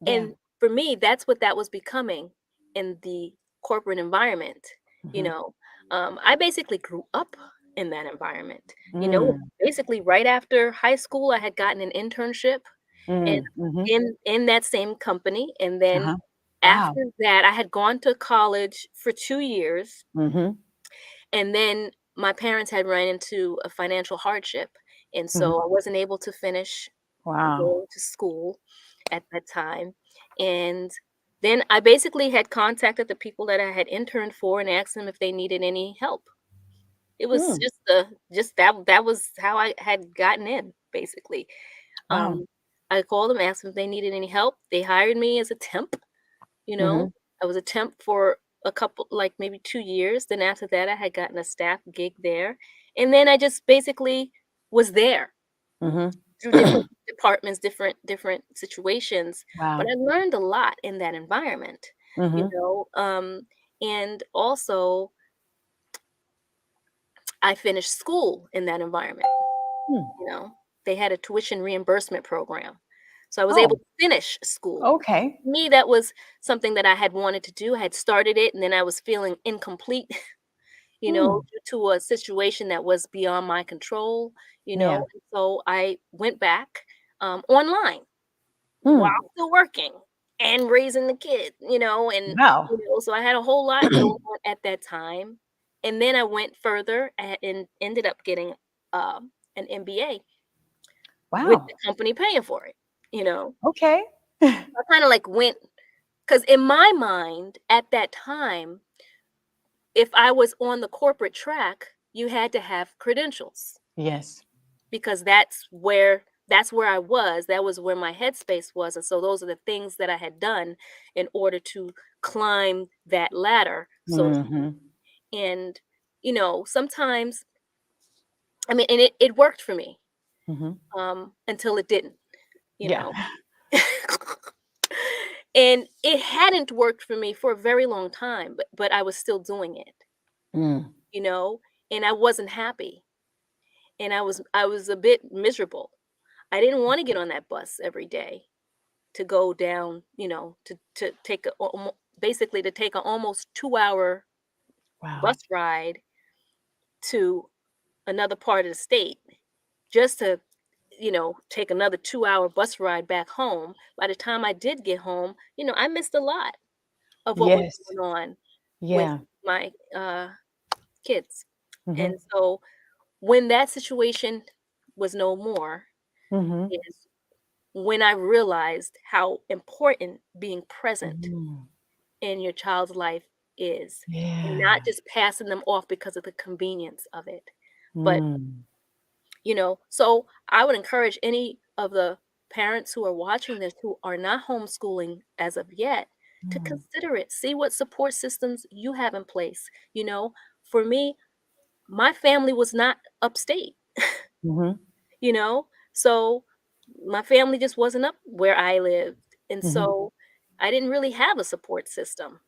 Yeah. And for me, that's what that was becoming in the corporate environment, you Mhm. know. I basically grew up in that environment. Mm. Basically right after high school, I had gotten an internship and Mm. Mhm. in that same company. And then Uh-huh. Wow. after that, I had gone to college for 2 years. Mhm. And then my parents had run into a financial hardship. And Mhm. so I wasn't able to finish Wow. going to school at that time. And then I basically had contacted the people that I had interned for and asked them if they needed any help. It was Mm. just that was how I had gotten in, basically. Wow. Um, I called them, asked them if they needed any help. They hired me as a temp, you know. Mhm. I was a temp for a couple, like maybe 2 years. Then after that, I had gotten a staff gig there. And then I just basically was there Mhm. through different departments, different situations. But Wow. I learned a lot in that environment, you Mhm. know. And also I finished school in that environment. Hmm. You know, they had a tuition reimbursement program. So I was able Oh, to finish school. okay. To me, that was something that I had wanted to do. I had started it and then I was feeling incomplete, Hmm. due to a situation that was beyond my control, Yeah. And so I went back online while Hmm. still working and raising the kid, and Wow. so I had a whole lot going on at that time. And then I went further and ended up getting an MBA with the Wow. company paying for it, Okay. I kind of like went because in my mind at that time, if I was on the corporate track, you had to have credentials Yes. because that's where I was. That was where my headspace was. And so those are the things that I had done in order to climb that ladder, so to speak. Mhm. And, sometimes, I mean, and it worked for me Mhm. until it didn't, you Yeah. know. And it hadn't worked for me for a very long time, but I was still doing it, Mm. you know, and I wasn't happy. And I was a bit miserable. I didn't want to get on that bus every day to go down, to take basically to take an almost 2-hour bus Wow. ride to another part of the state just to, take another 2-hour bus ride back home. By the time I did get home, I missed a lot of what was Yes. going on with Yeah. my kids. And Mhm. so when that situation was no more, Mhm. is when I realized how important being present Mm. in your child's life is, and Yeah. not just passing them off because of the convenience of it. But, Mm. so I would encourage any of the parents who are watching this who are not homeschooling as of yet to Mm. consider it. See what support systems you have in place. For me, my family was not upstate, Mhm. you know? So my family just wasn't up where I lived. And Mhm. so I didn't really have a support system.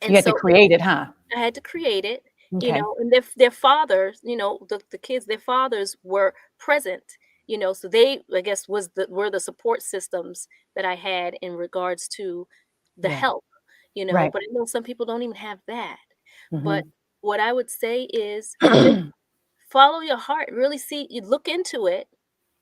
You And had to so create it, huh? I had to create it. Okay. and their fathers, the kids, their fathers were present, so they, I guess, were the support systems that I had in regards to the Yeah. help, Right. but I know some people don't even have that. But Hmm. what I would say is just follow your heart, really see, you look into it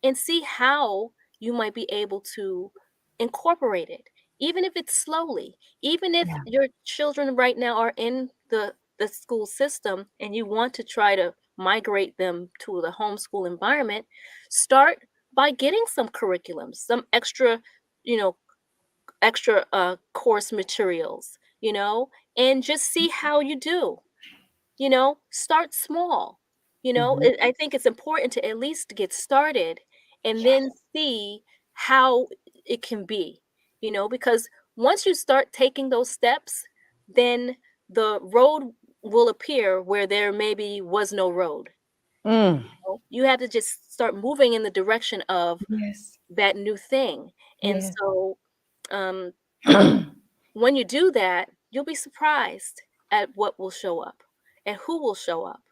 and see how you might be able to incorporate it, even if it's slowly. Even if Yeah. your children right now are in the school system and you want to try to migrate them to the homeschool environment, start by getting some curriculums, some you know, extra course materials, and just see how you do. Start small. Hmm. I think it's important to at least get started and Yes. then see how it can be, because once you start taking those steps, then the road will appear where there maybe was no road. Mm. You have to just start moving in the direction of Yes. that new thing. And Yeah. so, um, when you do that, you'll be surprised at what will show up, and who will show up,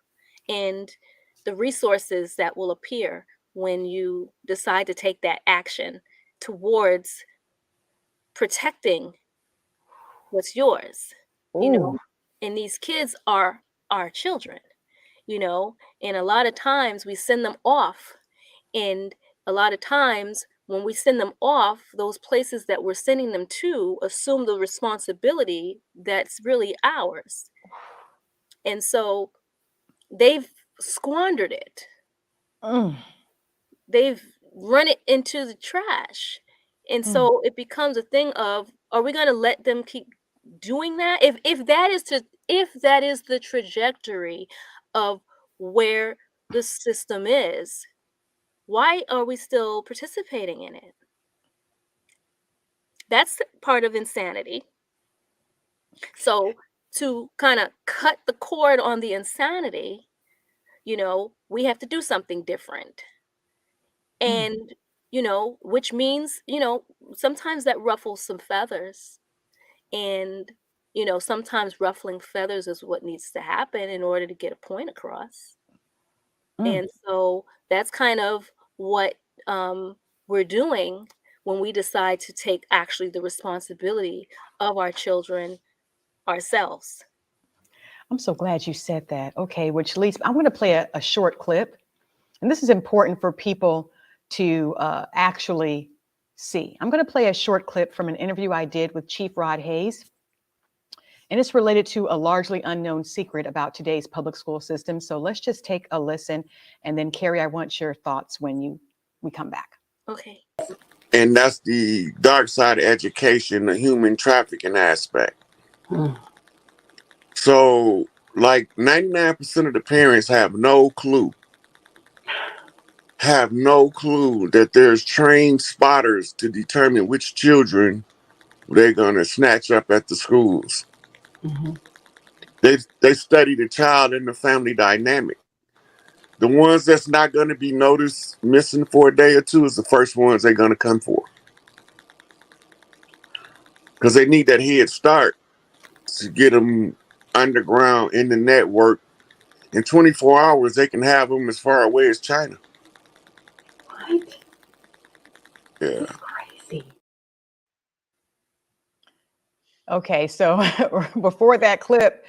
and the resources that will appear when you decide to take that action towards protecting what's yours, you Oh. know? And these kids are our children, and a lot of times we send them off, and a lot of times when we send them off, those places that we're sending them to assume the responsibility that's really ours. And so they've squandered it. Mm. They've run it into the trash. And Mm. so it becomes a thing of, are we going to let them keep doing that? If that is the trajectory of where the system is, why are we still participating in it? That's part of insanity. So to kind of cut the cord on the insanity, we have to do something different. Mm. And, which means, sometimes that ruffles some feathers. And, sometimes ruffling feathers is what needs to happen in order to get a point across. Mm. And so that's kind of what um, we're doing when we decide to take actually the responsibility of our children ourselves. I'm so glad you said that. Okay, which leads, I want to play a short clip. And this is important for people to actually see. I'm going to play a short clip from an interview I did with Chief Rod Hayes. And it's related to a largely unknown secret about today's public school system. So let's just take a listen. And then, Kerie, I want your thoughts when we come back. Okay. And that's the dark side of education, the human trafficking aspect. So, like 99% of the parents have no clue that there's trained spotters to determine which children they're going to snatch up at the schools. Mm-hmm. They study the child and the family dynamic. The ones that's not going to be noticed missing for a day or two is the first ones they're going to come for. Because they need that head start to get them underground in the network. In 24 hours, they can have them as far away as China. What? Yeah. That's crazy. Okay, so before that clip,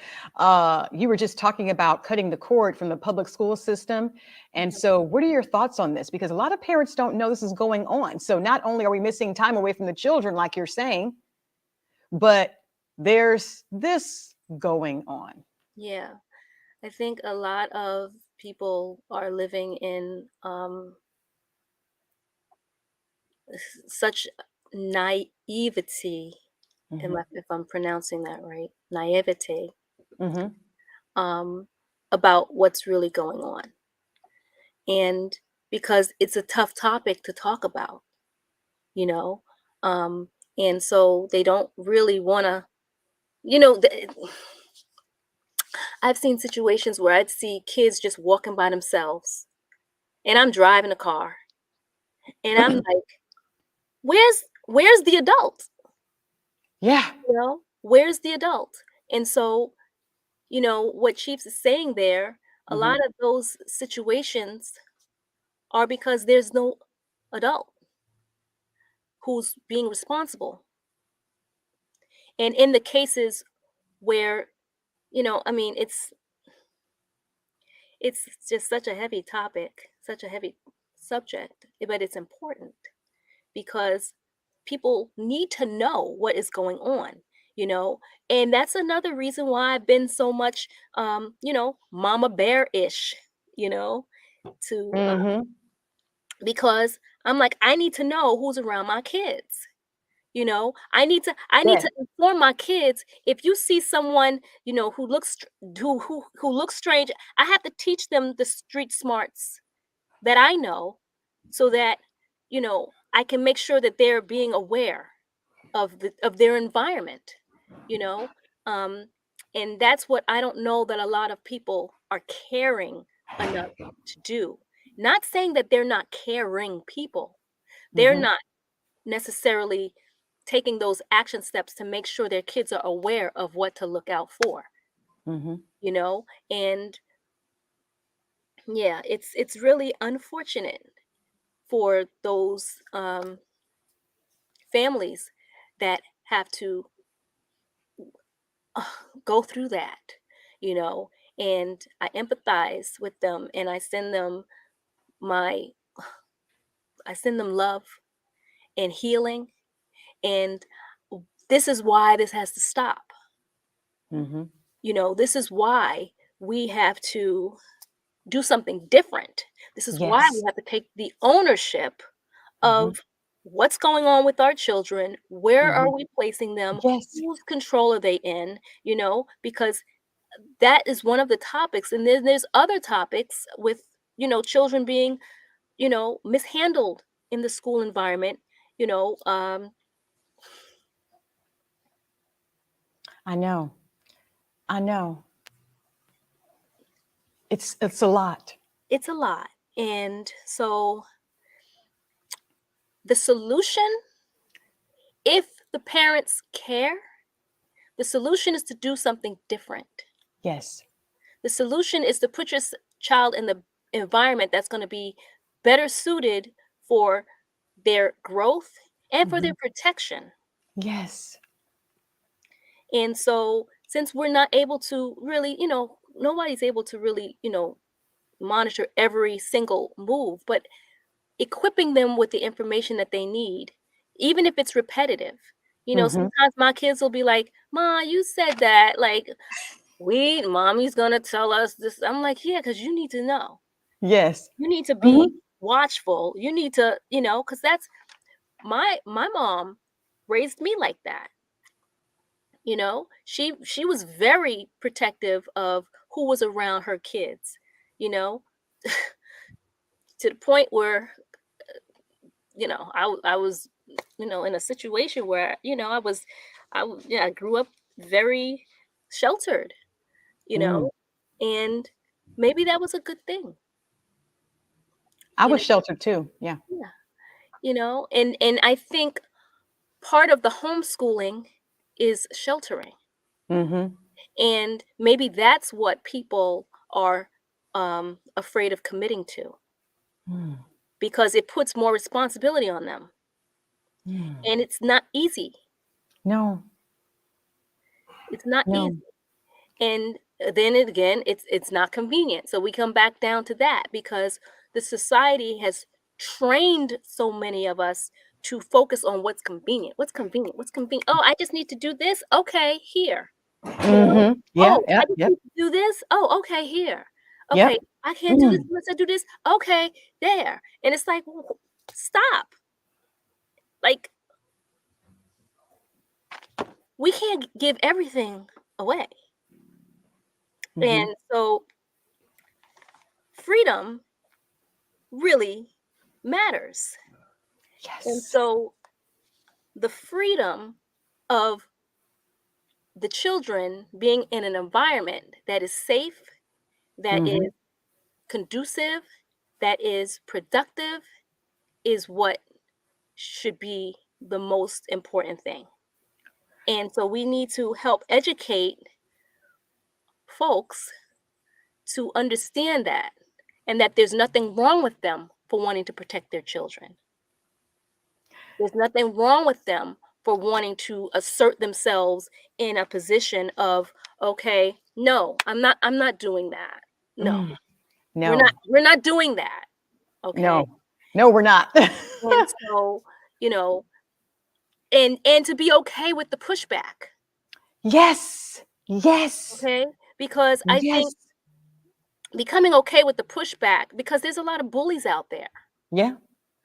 you were just talking about cutting the cord from the public school system. And so, what are your thoughts on this? Because a lot of parents don't know this is going on. So, not only are we missing time away from the children, like you're saying, but there's this going on. Yeah. I think a lot of people are living in such naivety, Mm-hmm. if I'm pronouncing that right, naivety, Mm-hmm. um, about what's really going on. And because it's a tough topic to talk about, you know, um, and so they don't really want to, you know, th- I've seen situations where I'd see kids just walking by themselves, and I'm driving a car, and I'm like, where's the adult? Yeah. Where's the adult? And so what Chiefs is saying there, a Mhm. lot of those situations are because there's no adult who's being responsible. And in the cases where, I mean, it's just such a heavy topic, such a heavy subject, but it's important because people need to know what is going on, you know. And that's another reason why I've been so much mama bear-ish, you know, to Mhm. because I'm like, I need to know who's around my kids. I need to Yes. inform my kids. If you see someone, who looks who looks strange, I have to teach them the street smarts that I know, so that I can make sure that they're being aware of their environment, you know. Um and that's what I don't know that a lot of people are caring enough to do. Not saying that they're not caring people. They're Mhm. not necessarily taking those action steps to make sure their kids are aware of what to look out for, Mhm. and yeah, it's really unfortunate for those families that have to uh, go through that, you know, and I empathize with them, and my I send them love and healing, and this is why this has to stop. Mhm. This is why we have to do something different. This is why we Yes. have to take the ownership Mhm. of what's going on with our children. Where are Mhm. we placing them? Yes. Whose control are they in? Because that is one of the topics. And then there's other topics with, children being, mishandled in the school environment, you know, um, I know. I know. It's a lot. it's a lot. And so the solution, if the parents care, the solution is to do something different. Yes. The solution is to put your child in the environment that's going to be better suited for their growth and for their Mhm. protection. Yes. And so, since we're not able to really, nobody's able to really, monitor every single move, but equipping them with the information that they need, even if it's repetitive. Mhm. Sometimes my kids will be like, "Ma, you said that. Like, mommy's gonna tell us this." I'm like, "Yeah, because you need to know. Yes. You need to be Mhm. watchful. You need to, because that's my mom raised me like that. She was very protective of who was around her kids, you know, to the point where I was in a situation where I grew up very sheltered, you Mm. know, and maybe that was a good thing, I you was know. sheltered too. Yeah. Yeah, and I think part of the homeschooling is sheltering, Mhm. and maybe that's what people are afraid of committing to, Mm. because it puts more responsibility on them, Mm. and it's not easy. No. It's not easy. No. And then again, it's not convenient. So we come back down to that, because the society has trained so many of us to focus on what's convenient. What's convenient? What's convenient? Oh, I just need to do this. Okay, here. You know? Mhm. Yeah. Oh, I Yep. just Yep. need to do this. Oh, okay, here. Okay, Yep. I can't do this Mm. unless I do this. Okay, there. And it's like, stop. Like, we can't give everything away. Mhm. And so freedom really matters. And Yes. so the freedom of the children being in an environment that is safe, that is Mhm. conducive, that is productive, is what should be the most important thing. And so we need to help educate folks to understand that, and that there's nothing wrong with them for wanting to protect their children. There's nothing wrong with them for wanting to assert themselves in a position of, okay, no, I'm not doing that. No. Mm, no, We're not doing that. Okay. no, we're not. And so, you know, and to be okay with the pushback. Yes, yes, Okay. Because I think yes. becoming okay with the pushback, because there's a lot of bullies out there, Yeah.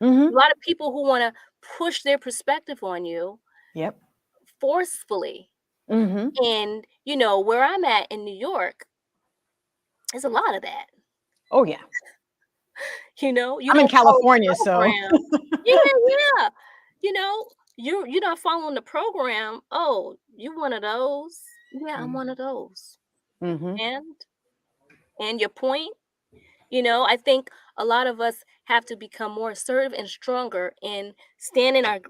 a lot of people who want to push their perspective on you Yep. forcefully. hmm And, where I'm at in New York, there's a lot of that. Oh yeah. You I'm in don't follow the California, so program. Yeah, yeah. You know, you're not following the program. Oh, you one of those? Yeah, I'm one of those. hmm And your point, I think a lot of us have to become more assertive and stronger in standing our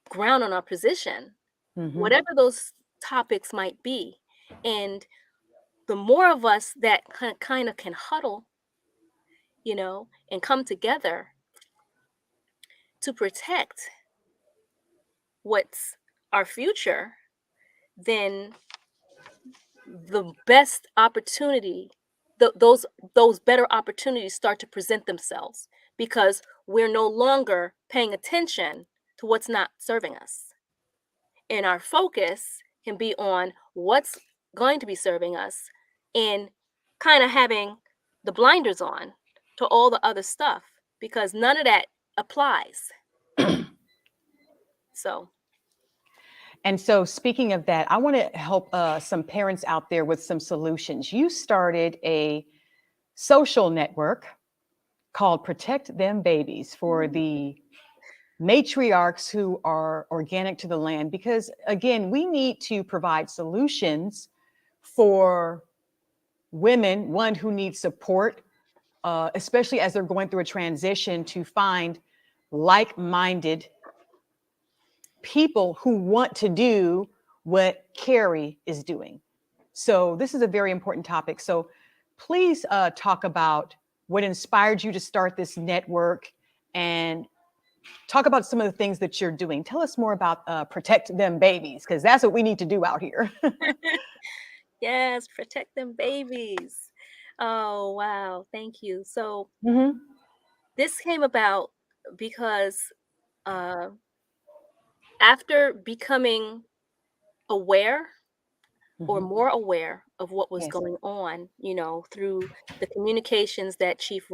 ground on our position, hmm whatever those topics might be. And the more of us that kind of can huddle, and come together to protect what's our future, then the best opportunity, those better opportunities start to present themselves, because we're no longer paying attention to what's not serving us. And our focus can be on what's going to be serving us, and kind of having the blinders on to all the other stuff, because none of that applies. So, And so, speaking of that, I want to help some parents out there with some solutions. You started a social network called Protect Them Babies for the matriarchs who are organic to the land, because again, we need to provide solutions for women, one who needs support, especially as they're going through a transition, to find like-minded people who want to do what Kerie is doing. So this is a very important topic. So please talk about what inspired you to start this network, and talk about some of the things that you're doing. Tell us more about Protect Them Babies, because that's what we need to do out here. yes, protect them babies. Oh, wow. Thank you. So, hmm this came about because uh, after becoming aware, or hmm more aware of what was Yes. going on, through the communications that Chief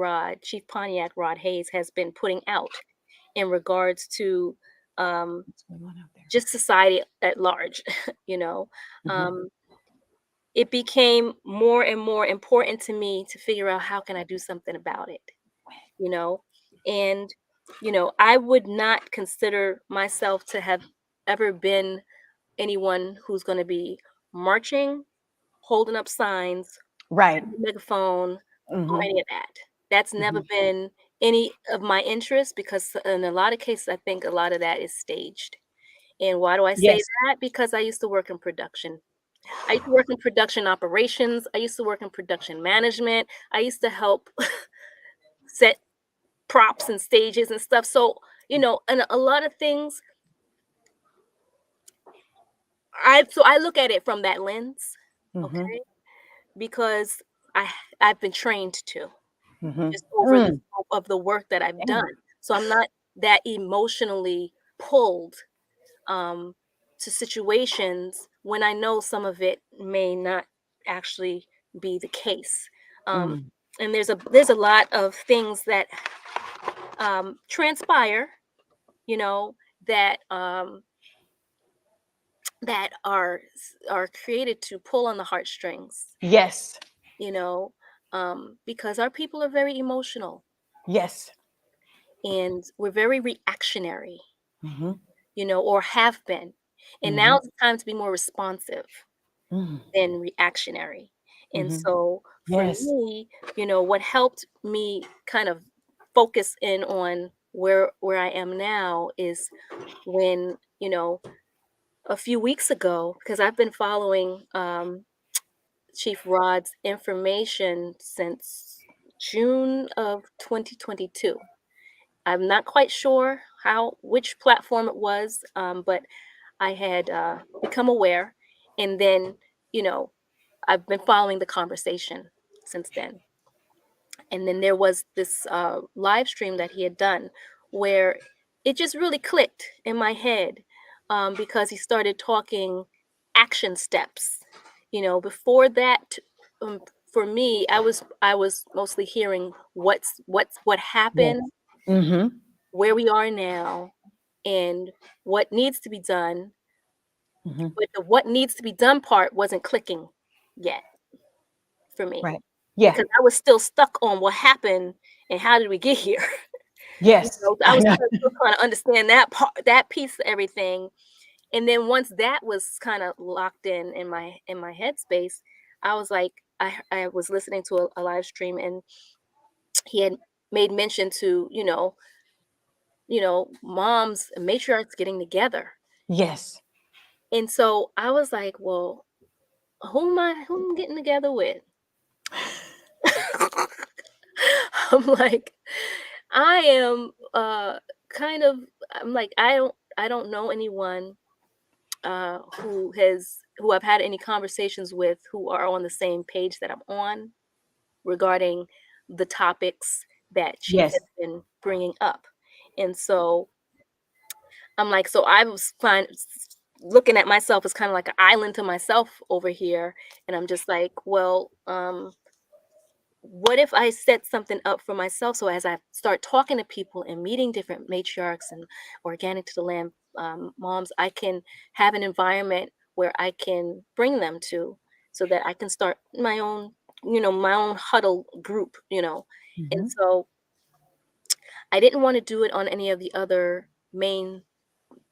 Pontiac Rod Hayes has been putting out in regards to um, What's going on out there? just society at large, you know, hmm um, it became more and more important to me to figure out how can I do something about it, you know, and I would not consider myself to have ever been anyone who's going to be marching, holding up signs, Right. having a megaphone, or hmm any of that. That's never hmm been any of my interest, because in a lot of cases, I think a lot of that is staged. And why do I say Yes. that? Because I used to work in production. I used to work in production operations. I used to work in production management. I used to help set props and stages and stuff. So, and a lot of things, I look at it from that lens, hmm okay? Because I I've been trained to, hmm just over the Mm. scope of the work that I've Damn. done. So I'm not that emotionally pulled um, to situations when I know some of it may not actually be the case. Um, Mm. and there's a lot of things that transpire, you know, that that are created to pull on the heartstrings, Yes. you know, because our people are very emotional, Yes. and we're very reactionary, hmm or have been. And hmm now it's time to be more responsive hmm than reactionary. And hmm so for Yes. me, what helped me kind of focus in on where I am now is when, a few weeks ago, because I've been following Chief Rod's information since June of 2022. I'm not quite sure which platform it was, but I had become aware, and then, you know, I've been following the conversation since then. And then there was this live stream that he had done where it just really clicked in my head, because he started talking action steps. Before that, um, for me, I was mostly hearing what Yes. happened, Mm-hmm. where we are now, and what needs to be done. Mm-hmm. But the what needs to be done part wasn't clicking yet for me, Right. Yeah. because I was still stuck on what happened and how did we get here. Yes. I I was know. still trying to understand that part, that piece of everything. And then once that was kind of locked in my headspace, I was like, I was listening to a live stream, and he had made mention to, moms and matriarchs getting together. Yes. And so I was like, well, who am I getting together with? I'm like, I am kind of I'm like, I don't know anyone who I've had any conversations with who are on the same page that I'm on regarding the topics that Chief has Yes. been bringing up. And so I'm like, so I was looking at myself as kind of like an island to myself over here. And I'm just like, well, what if I set something up for myself, so as I start talking to people and meeting different matriarchs and organic to the land moms, I can have an environment where I can bring them to, so that I can start my own huddle group. And Mm-hmm. so I didn't want to do it on any of the other main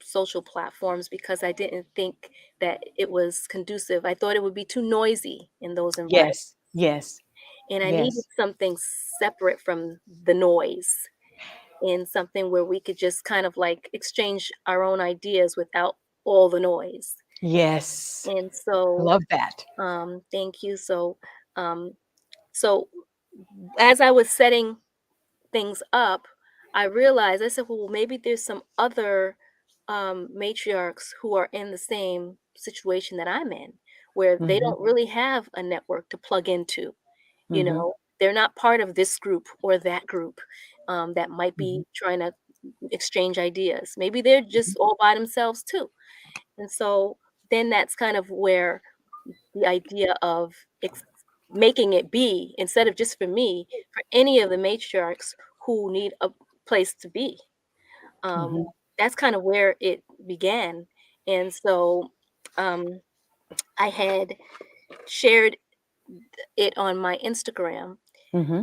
social platforms because I didn't think that it was conducive. I thought it would be too noisy in those environments. Yes. Yes. And I needed Yes. something separate from the noise, and something where we could just kind of like exchange our own ideas without all the noise. Yes. And I so, love that. thank you. Um, so as I was setting things up, I realized, I said, well, maybe there's some other matriarchs who are in the same situation that I'm in, where they Mm-hmm. don't really have a network to plug into. You Mm-hmm. know, they're not part of this group or that group, that might Mm-hmm. be trying to exchange ideas. Maybe they're just all by themselves too. And so then that's kind of where the idea of making it be, instead of just for me, for any of the matriarchs who need a place to be. Um, Mm-hmm. that's kind of where it began. And so um, I had shared it on my Instagram. Mm-hmm.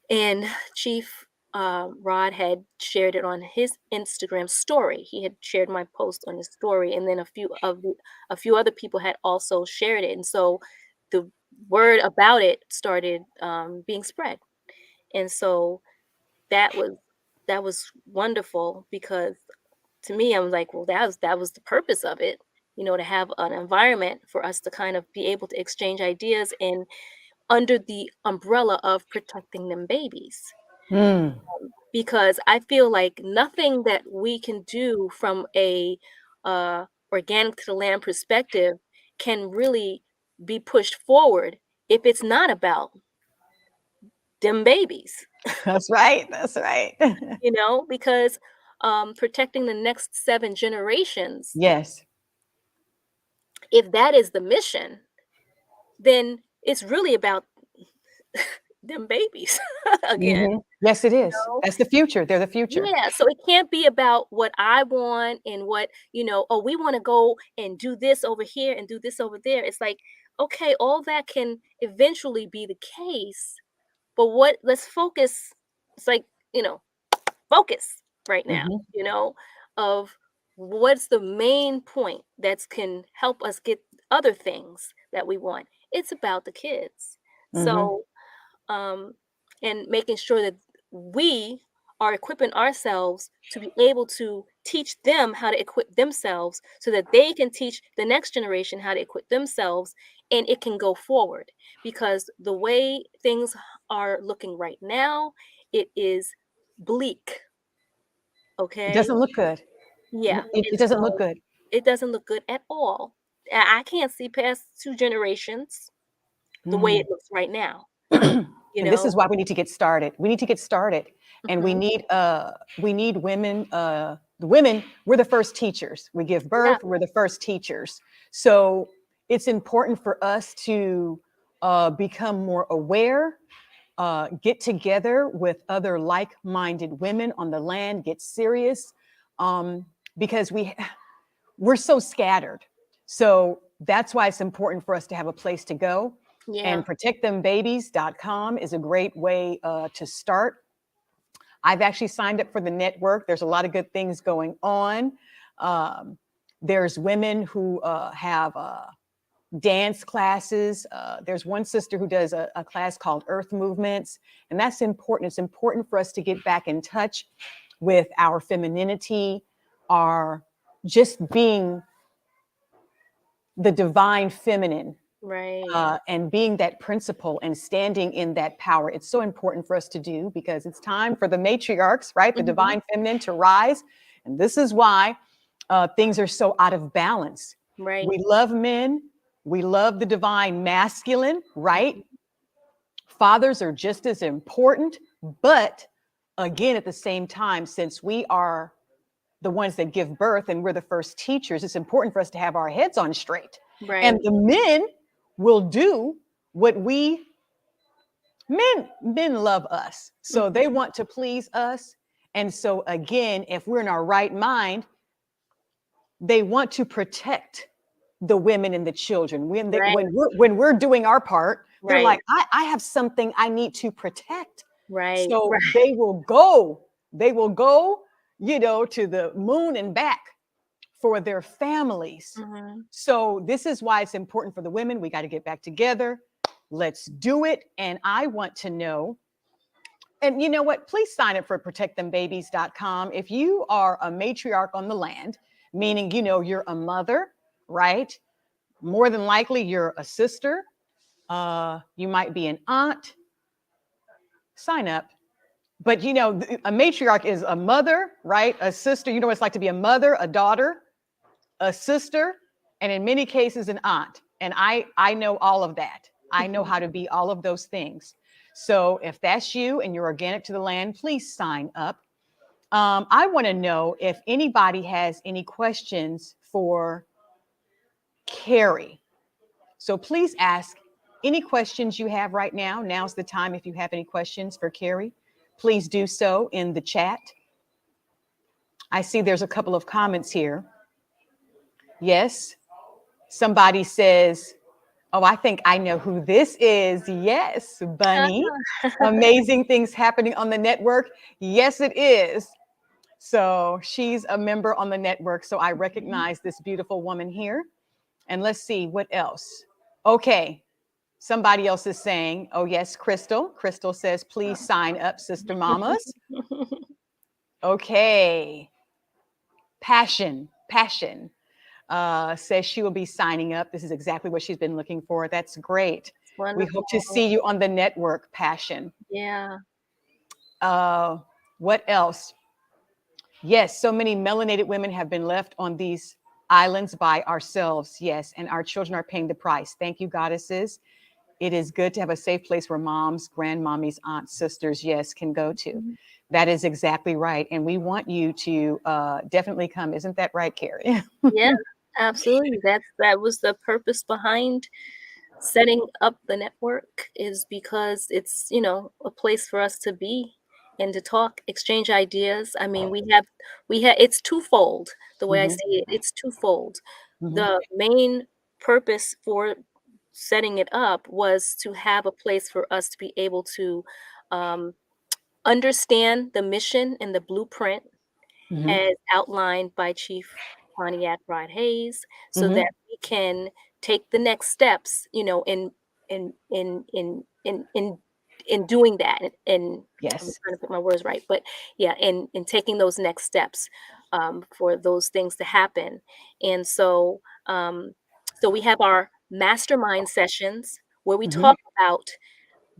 And Chief Rod had shared it on his Instagram story. He had shared my post on his story, and then a few other people had also shared it. And so the word about it started being spread. And so that was that was wonderful, because to me, I was like, well, that was the purpose of it. To have an environment for us to kind of be able to exchange ideas, and under the umbrella of protecting them babies, Mm. because I feel like nothing that we can do from a organic to the land perspective can really be pushed forward if it's not about them babies, That's right. That's right. because protecting the next 7 generations, Yes. if that is the mission, then it's really about them babies again. Hmm. Yes, it You is. know, That's the future. They're the future. Yeah, so it can't be about what I want and what, oh, we want to go and do this over here and do this over there. It's like, okay, all that can eventually be the case, but let's focus. It's like, focus right now, Hmm. of what's the main point that can help us get other things that we want. It's about the kids. Hmm. So, um, and making sure that we are equipping ourselves to be able to teach them how to equip themselves so that they can teach the next generation how to equip themselves, and it can go forward. Because the way things are looking right now, it is bleak. It Okay. doesn't look good. Yeah. It And doesn't look so good. it doesn't look good at all. I can't see past 2 generations the way Mhm. it looks right now, you And this know? is why we need to get started. We need to get started. And Hmm. we need women, the women, we're the first teachers. We give Yeah. birth, we're the first teachers. So it's important for us to become more aware, get together with other like-minded women on the land, get serious, because we're so scattered. So that's why it's important for us to have a place to go. Yeah. And protectthembabies.com is a great way to start. I've actually signed up for the network. There's a lot of good things going on. Um, there's women who have dance classes. There's one sister who does a class called Earth Movements, and that's important. It's important for us to get back in touch with our femininity, our just being the divine feminine, Right. and being that principle and standing in that power. It's so important for us to do because it's time for the matriarchs, right? The Hmm. divine feminine to rise. And this is why things are so out of balance. Right. We love men, we love the divine masculine, right? Mhm. Fathers are just as important. But again, at the same time, since we are the ones that give birth and we're the first teachers, it's important for us to have our heads on straight. And Right. the men will do what men love us. So they Mhm. want to please us. And so again, if we're in our right mind, they want to protect the women and the children. Right. When we're doing our part, they're Right. like, I have something I need to protect. Right. So Right. they will go, to the moon and back for their families. Mhm. So this is why it's important for the women. We got to get back together. Let's do it. And I want to know, and you know what? Please sign up for protectthembabies.com. If you are a matriarch on the land, meaning, you're a mother, right? More than likely, you're a sister. You might be an aunt. Sign up. But, a matriarch is a mother, right? A sister. You know what it's like to be a mother, a daughter, a sister, and in many cases, an aunt. And I know all of that. I know how to be all of those things. So if that's you and you're organic to the land, please sign up. I want to know if anybody has any questions for Kerie. So please ask any questions you have right now. Now's the time. If you have any questions for Kerie, please do so in the chat. I see there's a couple of comments here. Yes. Somebody says, oh, I think I know who this is. Yes, Bunny. Amazing things happening on the network. Yes, it is. So she's a member on the network. So I recognize this beautiful woman here. And let's see what else. Okay. Somebody else is saying, oh, yes, Crystal. Crystal says, please sign up, Sister Mamas. Okay. Passion. Says she will be signing up. This is exactly what she's been looking for. That's great. It's We hope to wonderful. see you on the network, Passion. Yeah. Uh, what else? Yes, so many melanated women have been left on these islands by ourselves. Yes, and our children are paying the price. Thank you, goddesses. It is good to have a safe place where moms, grandmommies, aunts, sisters, yes, can go to. Mhm. That is exactly right. And we want you to definitely come. Isn't that right, Kerie? Yeah, absolutely. That was the purpose behind setting up the network, is because it's, a place for us to be and to talk, exchange ideas. I mean, we have it's twofold. The way I Mhm, see it, it's twofold. mhm, The main purpose for setting it up was to have a place for us to be able to um, understand the mission and the blueprint mhm, as outlined by Chief Pontiac Rod Hayes, so mhm. that we can take the next steps, in doing that. And I'm Yes. trying to put my words right, but yeah, in taking those next steps. for those things to happen. And so, so we have our mastermind sessions where we Mhm. talk about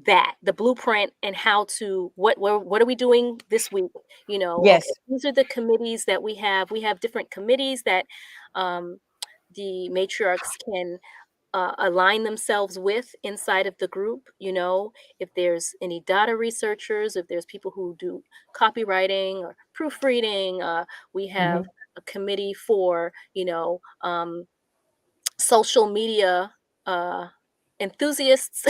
that, the blueprint, and how to what are we doing this week? You know, okay, Yes. these are the committees that we have. We have different committees that um, the matriarchs can align themselves with inside of the group. You know, if there's any data researchers, if there's people who do copywriting or proofreading, we have Mhm. a committee for, social media uh, enthusiasts.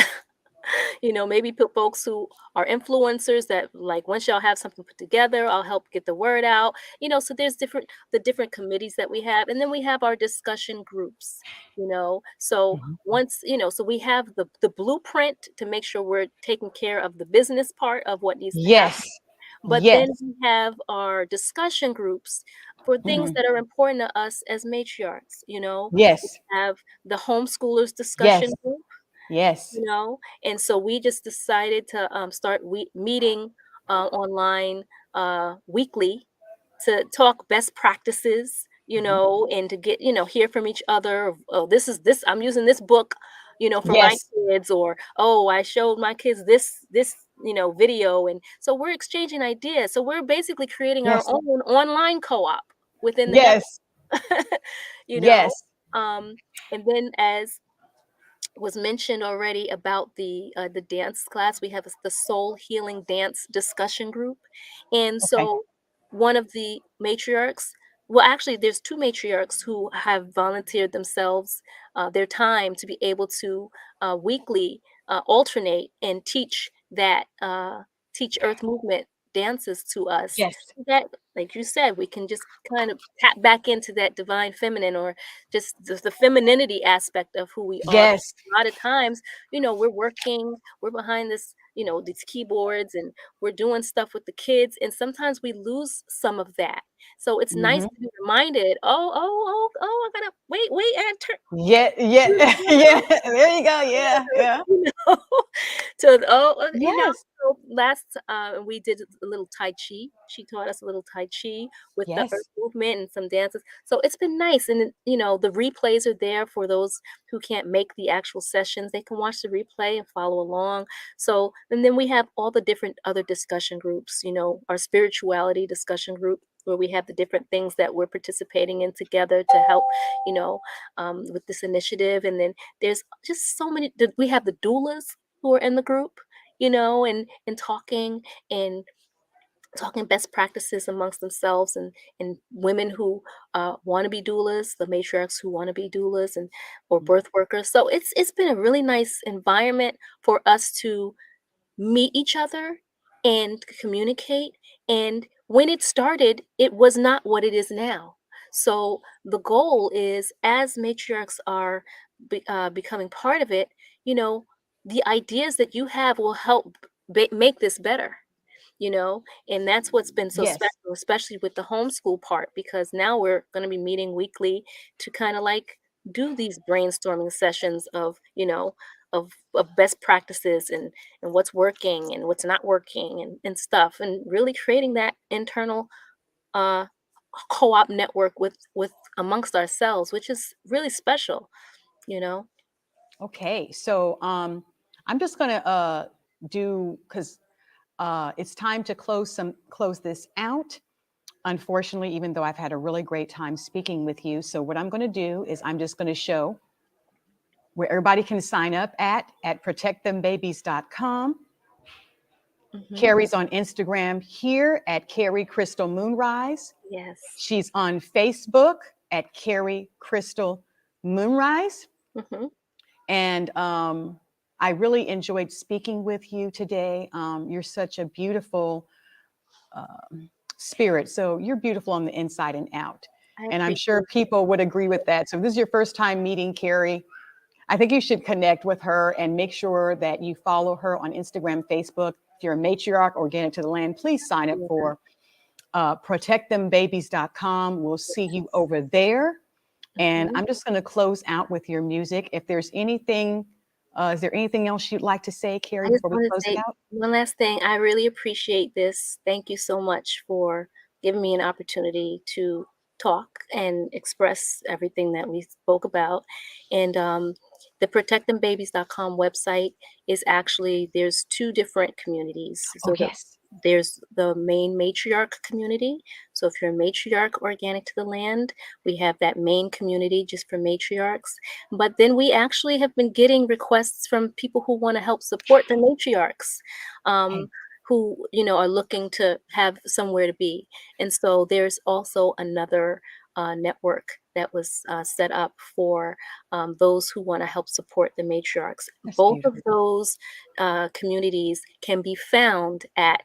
You know, maybe folks who are influencers that like once y'all have something put together, I'll help get the word out. You know, so there's different committees that we have, and then we have our discussion groups. You know, so Mhm. once so we have the blueprint to make sure we're taking care of the business part of what needs to happen, Yes. but then Yes. we have our discussion groups for things Mhm. that are important to us as matriarchs. You know, we Yes. have the homeschoolers Yes. discussion group, Yes. and so we just decided to start meeting online weekly to talk best practices, Mhm. and to get, hear from each other. Oh, this I'm using this book, for my Yes. kids, or oh, I showed my kids this video, and so we're exchanging ideas. So we're basically creating our Yes. own online co-op within the network. Yes. you know Yes. um and then, as was mentioned already about the dance class, we have the soul healing dance discussion group. And Okay. so one of the matriarchs, well, actually there's two matriarchs who have volunteered themselves, their time, to be able to weekly alternate and teach earth movement dances to us, Yes. that, like you said, we can just kind of tap back into that divine feminine, or just the femininity aspect of who we are. Yes. A lot of times, we're behind these keyboards, and we're doing stuff with the kids, and sometimes we lose some of that. So it's nice Mhm. to be reminded, I gotta wait, and turn. Yeah. Yeah. Yeah. There you go. Yeah. Yeah. You know, Yes. so last we did a little tai chi. She taught us a little tai chi with the earth Yes. movement and some dances. So it's been nice, and the replays are there for those who can't make the actual sessions. They can watch the replay and follow along. So, and then we have all the different other discussion groups. Our spirituality discussion group, where we have the different things that we're participating in together to help, with this initiative. And then there's just so many. We have the doulas who are in the group, and and talking best practices amongst themselves, and women who want to be doulas, the matriarchs who want to be doulas, and or birth workers. So it's been a really nice environment for us to meet each other and communicate. And when it started, it was not what it is now. So the goal is, as matriarchs are becoming part of it, you know, the ideas that you have will help make this better. And that's what's been so Yes. special, especially with the homeschool part, because now we're going to be meeting weekly to kind of like do these brainstorming sessions of best practices, and what's working and what's not working, and stuff, and really creating that internal uh co-op network with amongst ourselves, which is really special you know Okay. So I'm just gonna do because it's time to close this out. Unfortunately, even though I've had a really great time speaking with you. So what I'm going to do is I'm just going to show where everybody can sign up at protectthembabies.com. hmm Kerie's on Instagram here at Kerie Krystal Moonrise. yes. She's on Facebook at Kerie Krystal Moonrise. hmm And I really enjoyed speaking with you today. You're such a beautiful spirit. So you're beautiful on the inside and out. I And I'm sure appreciate people would agree with that. So if this is your first time meeting Kerie, I think you should connect with her and make sure that you follow her on Instagram, Facebook. If you're a matriarch, organic to the land, please sign up it. for protectthembabies.com. We'll see you over there. And Mhm. I'm just going to close out with your music. If there's anything, is there anything else you'd like to say, Kerie, I just before we want to close it say out? one last thing. I really appreciate this. Thank you so much for giving me an opportunity to talk and express everything that we spoke about. And the protectthembabies.com website is actually, there's two different communities. Oh, So yes. there's the main matriarch community. So if you're a matriarch organic to the land, we have that main community just for matriarchs. But then we actually have been getting requests from people who want to help support the matriarchs, Okay. who, you know, are looking to have somewhere to be. And so there's also another network that was set up for those who want to help support the matriarchs. That's Both of beautiful. those communities can be found at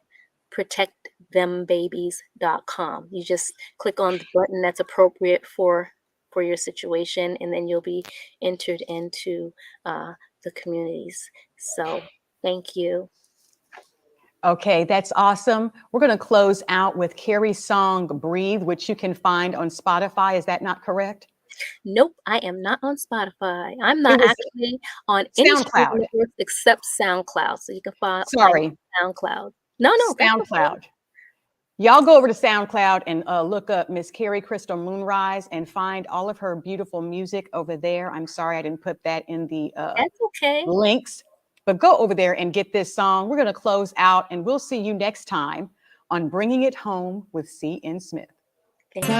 protectthembabies.com. You just click on the button that's appropriate for your situation, and then you'll be entered into the communities. So thank you. Okay, that's awesome. We're going to close out with Kerie's song Breathe, which you can find on Spotify. Is that not correct? Nope, I am not on Spotify. I'm It not was actually on any streaming SoundCloud. networks except SoundCloud. So you can find Sorry, SoundCloud. No, that's okay. SoundCloud. Y'all go over to SoundCloud and look up Miss Kerie Krystal Moonrise and find all of her beautiful music over there. I'm sorry I didn't put that in the That's okay. links, but go over there and get this song. We're going to close out, and we'll see you next time on Bringing It Home with C. N. Smith. Thank you.